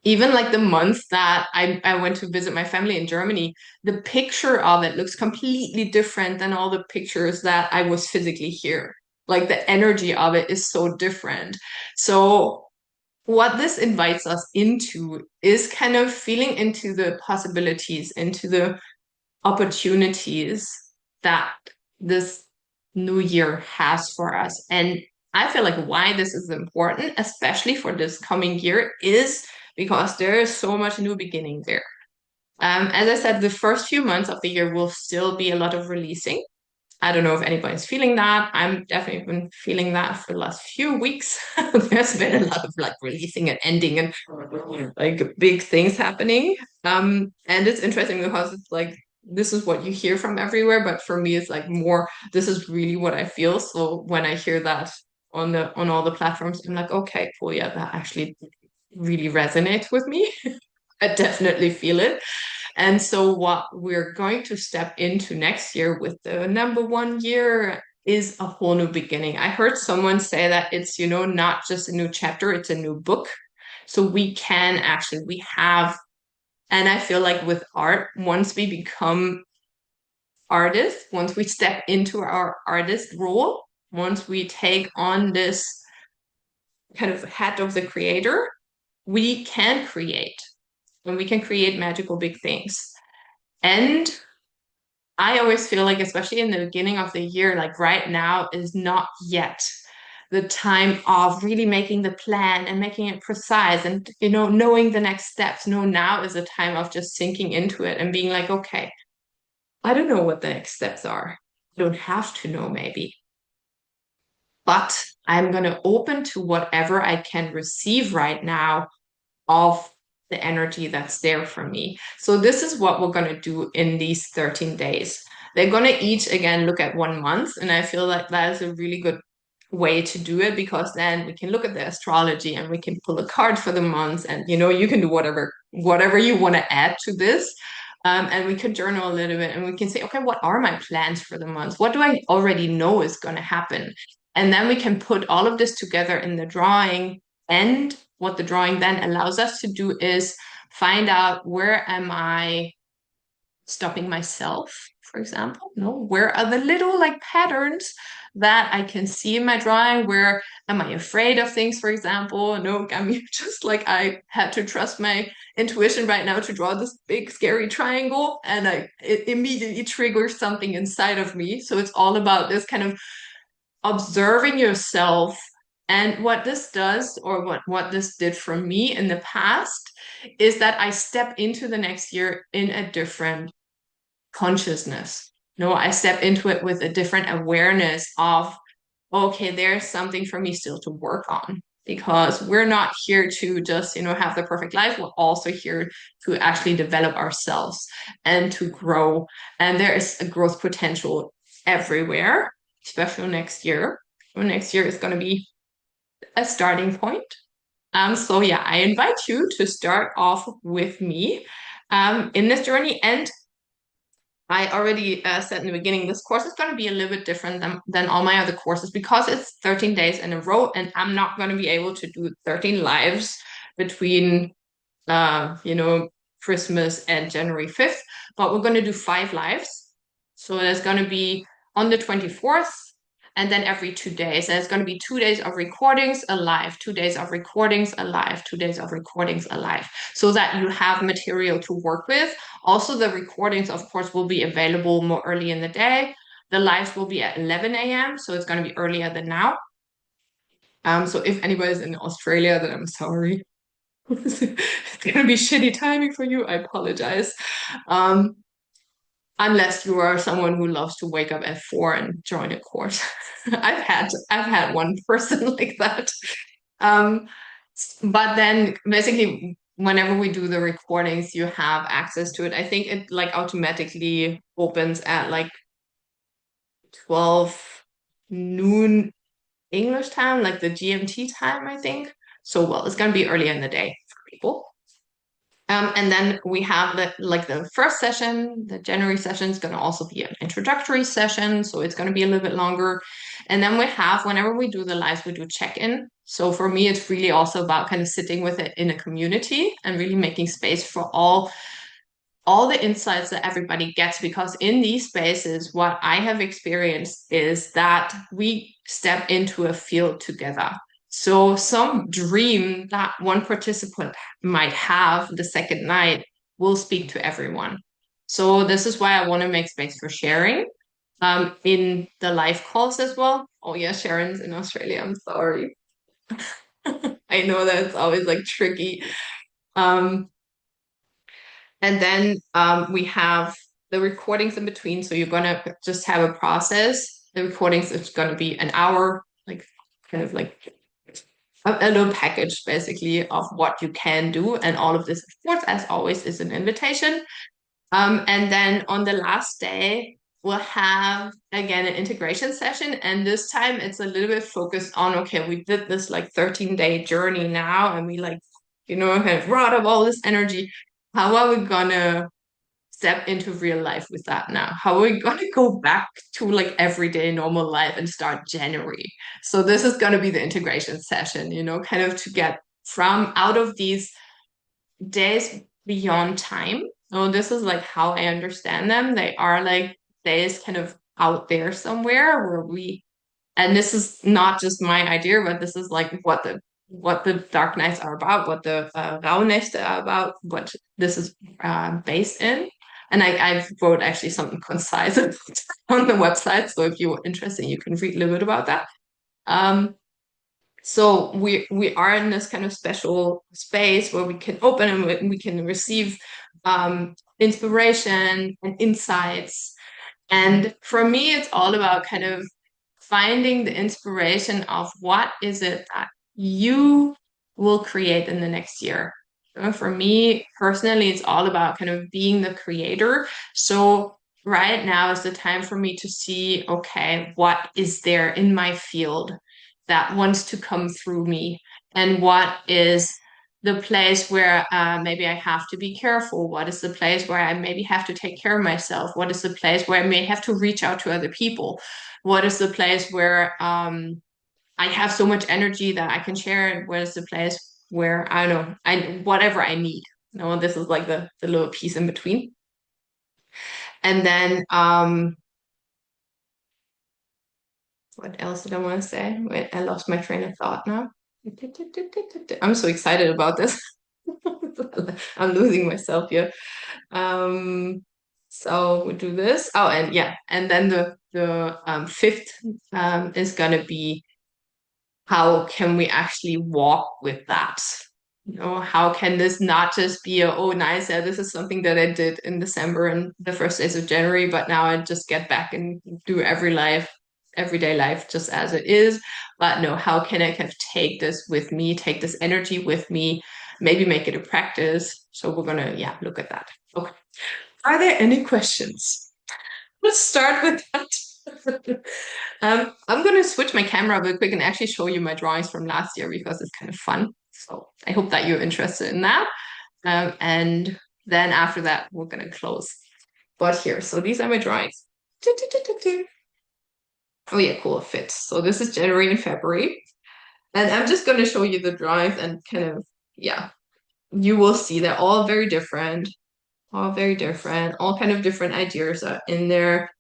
Even like the month that I went to visit my family in Germany, the picture of it looks completely different than all the pictures that I was physically here. Like the energy of it is so different. So what this invites us into is kind of feeling into the possibilities, into the opportunities that this new year has for us. And I feel like why this is important, especially for this coming year, is because there is so much new beginning there. As I said, the first few months of the year will still be a lot of releasing. I don't know if anybody's feeling that. I'm definitely been feeling that for the last few weeks. There's been a lot of like releasing and ending and like big things happening. And it's interesting because it's like this is what you hear from everywhere, but for me it's like more this is really what I feel. So when I hear that on all the platforms, I'm like, okay, cool, yeah, that actually really resonates with me. I definitely feel it. And so, what we're going to step into next year with the number 1 year is a whole new beginning. I heard someone say that it's, not just a new chapter, it's a new book. So, we can actually, we have, and I feel like with art, once we become artists, once we step into our artist role, once we take on this kind of hat of the creator, we can create and we can create magical big things. And I always feel like, especially in the beginning of the year, like right now is not yet the time of really making the plan and making it precise and, knowing the next steps. No, now is a time of just sinking into it and being like, okay, I don't know what the next steps are. I don't have to know, maybe, but I'm going to open to whatever I can receive right now of the energy that's there for me. So this is what we're going to do in these 13 days. They're going to each again look at 1 month, and I feel like that is a really good way to do it because then we can look at the astrology and we can pull a card for the month and you can do whatever you want to add to this. And we can journal a little bit and we can say, okay, what are my plans for the month? What do I already know is going to happen? And then we can put all of this together in the drawing. And what the drawing then allows us to do is find out where am I stopping myself, for example? No, where are the little like patterns that I can see in my drawing? Where am I afraid of things, for example? No, I'm just like I had to trust my intuition right now to draw this big scary triangle, and it immediately triggers something inside of me. So it's all about this kind of observing yourself. And what this does, or what this did for me in the past, is that I step into the next year in a different consciousness. No, I step into it with a different awareness of, okay, there's something for me still to work on because we're not here to just, have the perfect life. We're also here to actually develop ourselves and to grow. And there is a growth potential everywhere, especially next year. Next year is going to be a starting point. So yeah, I invite you to start off with me in this journey. And I already said in the beginning, this course is going to be a little bit different than all my other courses because it's 13 days in a row, and I'm not going to be able to do 13 lives between, Christmas and January 5th, but we're going to do 5 lives. So there's going to be on the 24th, and then every 2 days. And it's going to be 2 days of recordings, a live, 2 days of recordings, a live, 2 days of recordings, a live, so that you have material to work with. Also, the recordings, of course, will be available more early in the day. The lives will be at 11 a.m., so it's going to be earlier than now. So if anybody's in Australia, then I'm sorry. It's gonna be shitty timing for you. I apologize. Um, unless you are someone who loves to wake up at 4 and join a course. I've had one person like that. Um, but then basically whenever we do the recordings, you have access to it. I think it like automatically opens at like 12 noon English time, like the GMT time, I think. So well, it's gonna be early in the day for people. And then we have the first session, the January session is going to also be an introductory session, so it's going to be a little bit longer. And then we have, whenever we do the lives, we do check-in. So for me, it's really also about kind of sitting with it in a community and really making space for all the insights that everybody gets, because in these spaces, what I have experienced is that we step into a field together. So some dream that one participant might have the second night will speak to everyone. So this is why I want to make space for sharing in the live calls as well. Oh yeah, Sharon's in Australia. I'm sorry. I know that it's always like tricky. Um, and then we have the recordings in between. So you're gonna just have a process. The recordings is gonna be an hour, like kind of like a little package basically of what you can do. And all of this, of course, as always, is an invitation. And then on the last day, we'll have again an integration session. And this time it's a little bit focused on, okay, we did this like 13-day journey now, and we like, kind of brought up all this energy. How are we gonna step into real life with that now? How are we gonna go back to like everyday normal life and start January? So this is gonna be the integration session, kind of to get from out of these days beyond time. So this is like how I understand them. They are like days kind of out there somewhere where and this is not just my idea, but this is like what the dark nights are about, what the Rauhnächte are about, what this is based in. And I wrote actually something concise on the website. So if you're interested, you can read a little bit about that. Um, so we are in this kind of special space where we can open and we can receive inspiration and insights. And for me, it's all about kind of finding the inspiration of what is it that you will create in the next year. For me personally, it's all about kind of being the creator. So right now is the time for me to see, okay, what is there in my field that wants to come through me? And what is the place where maybe I have to be careful? What is the place where I maybe have to take care of myself? What is the place where I may have to reach out to other people? What is the place where I have so much energy that I can share? And what is the place where I don't know, whatever I need? This is like the little piece in between. And then what else did I want to say? Wait, I lost my train of thought now. I'm so excited about this. I'm losing myself here. So we do this. Oh, and yeah, and then the fifth is gonna be how can we actually walk with that? How can this not just be oh nice, yeah, this is something that I did in December and the first days of January, but now I just get back and do everyday life just as it is. But no, how can I kind of take this with me, take this energy with me, maybe make it a practice? So we're gonna, yeah, look at that. Okay. Are there any questions? Let's start with that. I'm going to switch my camera real quick and actually show you my drawings from last year because it's kind of fun. So I hope that you're interested in that. And then after that, we're going to close. But here, so these are my drawings. Oh yeah, cool, it fits. So this is January and February. And I'm just going to show you the drawings and kind of, yeah, you will see they're all very different, all kind of different ideas are in there.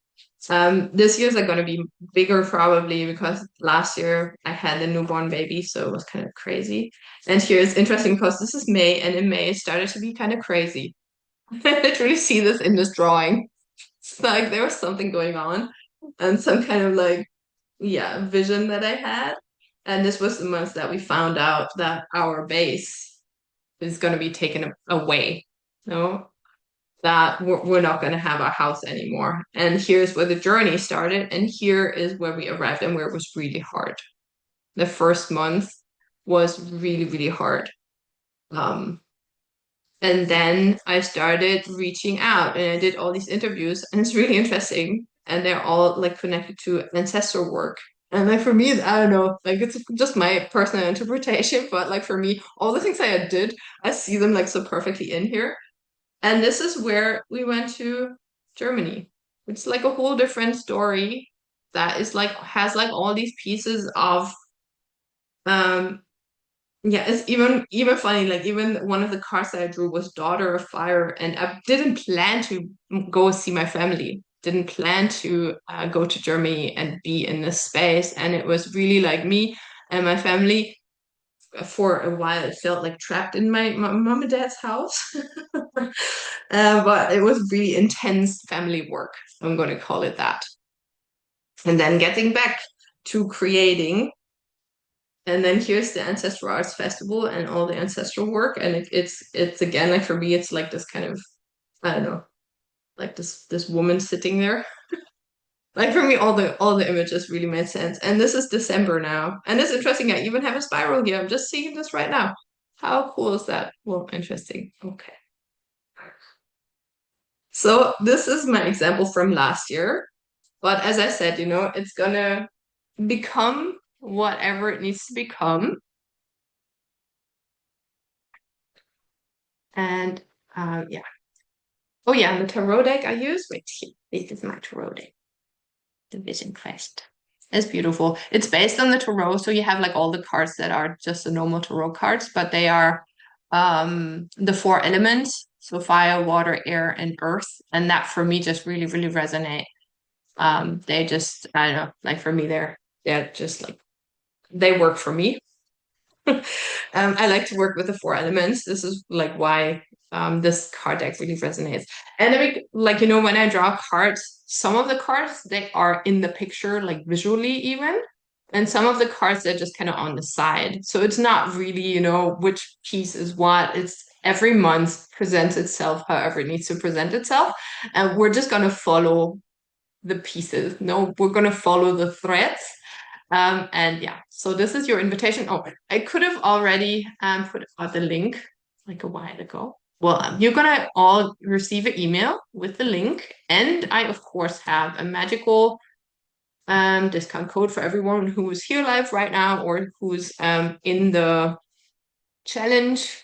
This year's are going to be bigger probably because last year I had a newborn baby, so it was kind of crazy. And here it's interesting because this is May, and in May it started to be kind of crazy. I literally see this in this drawing. It's like there was something going on and some kind of like, yeah, vision that I had. And this was the month that we found out that our base is going to be taken away. No, that we're not going to have our house anymore. And here's where the journey started. And here is where we arrived and where it was really hard. The first month was really, really hard. Um, and then I started reaching out and I did all these interviews, and it's really interesting. And they're all like connected to ancestral work. And like for me, I don't know, like it's just my personal interpretation, but like for me, all the things I did, I see them like so perfectly in here. And this is where we went to Germany. It's like a whole different story that is like has like all these pieces of um yeah, it's even funny, like even one of the cards that I drew was Daughter of Fire, and I didn't plan to go see my family. Didn't plan to go to Germany and be in this space. And it was really like me and my family for a while. It felt like trapped in my mom and dad's house. But it was really intense family work. I'm going to call it that. And then getting back to creating. And then here's the Ancestral Arts Festival and all the ancestral work. And it's again like for me, it's like this kind of, I don't know, like this woman sitting there. Like for me, all the images really made sense. And this is December now. And it's interesting, I even have a spiral here. I'm just seeing this right now. How cool is that? Well, interesting. Okay. So this is my example from last year. But as I said, it's gonna become whatever it needs to become. And yeah. Oh yeah, and the tarot deck I use. Wait, this is my tarot deck, the Vision Quest. It's beautiful. It's based on the tarot, so you have like all the cards that are just the normal tarot cards, but they are the four elements, so fire, water, air, and earth. And that for me just really, really resonate. They just, I don't know, like for me, they're just like they work for me. I like to work with the four elements. This is like why this card deck really resonates. And I mean, like, when I draw cards, some of the cards they are in the picture, like visually even. And some of the cards they're just kind of on the side. So it's not really, which piece is what. It's every month presents itself however it needs to present itself. And we're just gonna follow the pieces. No, we're gonna follow the threads. And yeah, so this is your invitation. Oh, I could have already put out the link like a while ago. Well, you're gonna all receive an email with the link, and I of course have a magical discount code for everyone who's here live right now or who's in the challenge.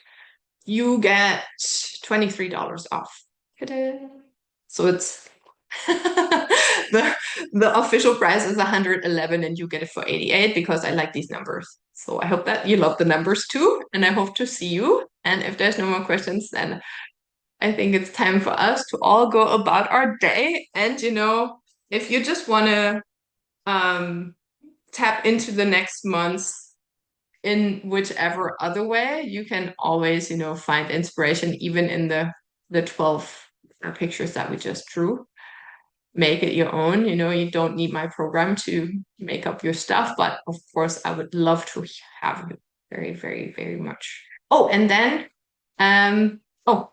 You get $23 off. Ta-da! So it's the the official price is 111 and you get it for 88 because I like these numbers. So I hope that you love the numbers too, and I hope to see you. And if there's no more questions, then I think it's time for us to all go about our day. And if you just want to um tap into the next months in whichever other way, you can always, find inspiration even in the 12 pictures that we just drew. Make it your own. You don't need my program to make up your stuff, but of course, I would love to have you very, very, very much. Oh, and then, oh,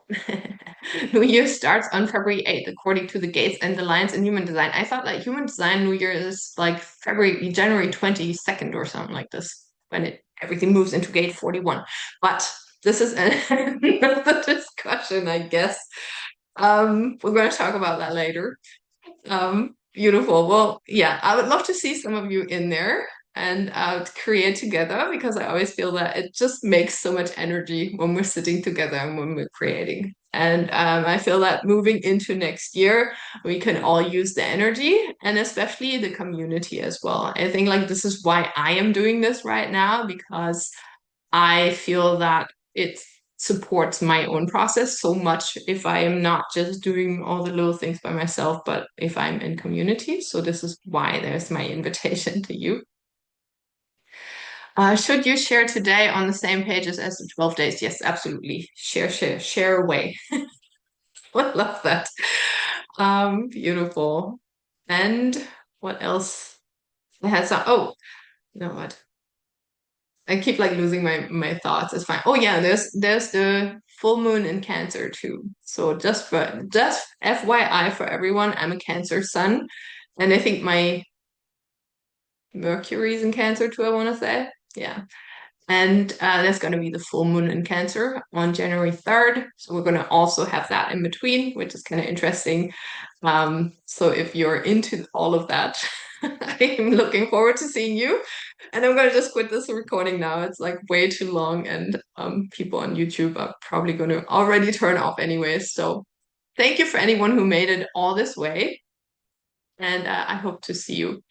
New Year starts on February 8th, according to the gates and the lines in human design. I thought like human design New Year is like January 22nd or something like this, when everything moves into gate 41. But this is another discussion, I guess. We're going to talk about that later. Beautiful. Well, yeah, I would love to see some of you in there and create together because I always feel that it just makes so much energy when we're sitting together and when we're creating. And I feel that moving into next year, we can all use the energy and especially the community as well. I think like this is why I am doing this right now because I feel that it's supports my own process so much if I am not just doing all the little things by myself, but if I'm in community. So this is why there's my invitation to you. Should you share today on the same pages as the 12 days? Yes, absolutely. Share, share, share away. I love that. Beautiful. And what else? I had some. Oh, you know what? I keep like losing my thoughts. It's fine. Oh yeah, there's the full moon in Cancer too. So just FYI for everyone, I'm a Cancer sun, and I think my Mercury's in Cancer too. I want to say, yeah. And there's going to be the full moon in Cancer on January 3rd. So we're going to also have that in between, which is kind of interesting. So if you're into all of that, I'm looking forward to seeing you. And I'm going to just quit this recording now. It's like way too long, and people on YouTube are probably going to already turn off anyways. So thank you for anyone who made it all this way. And I hope to see you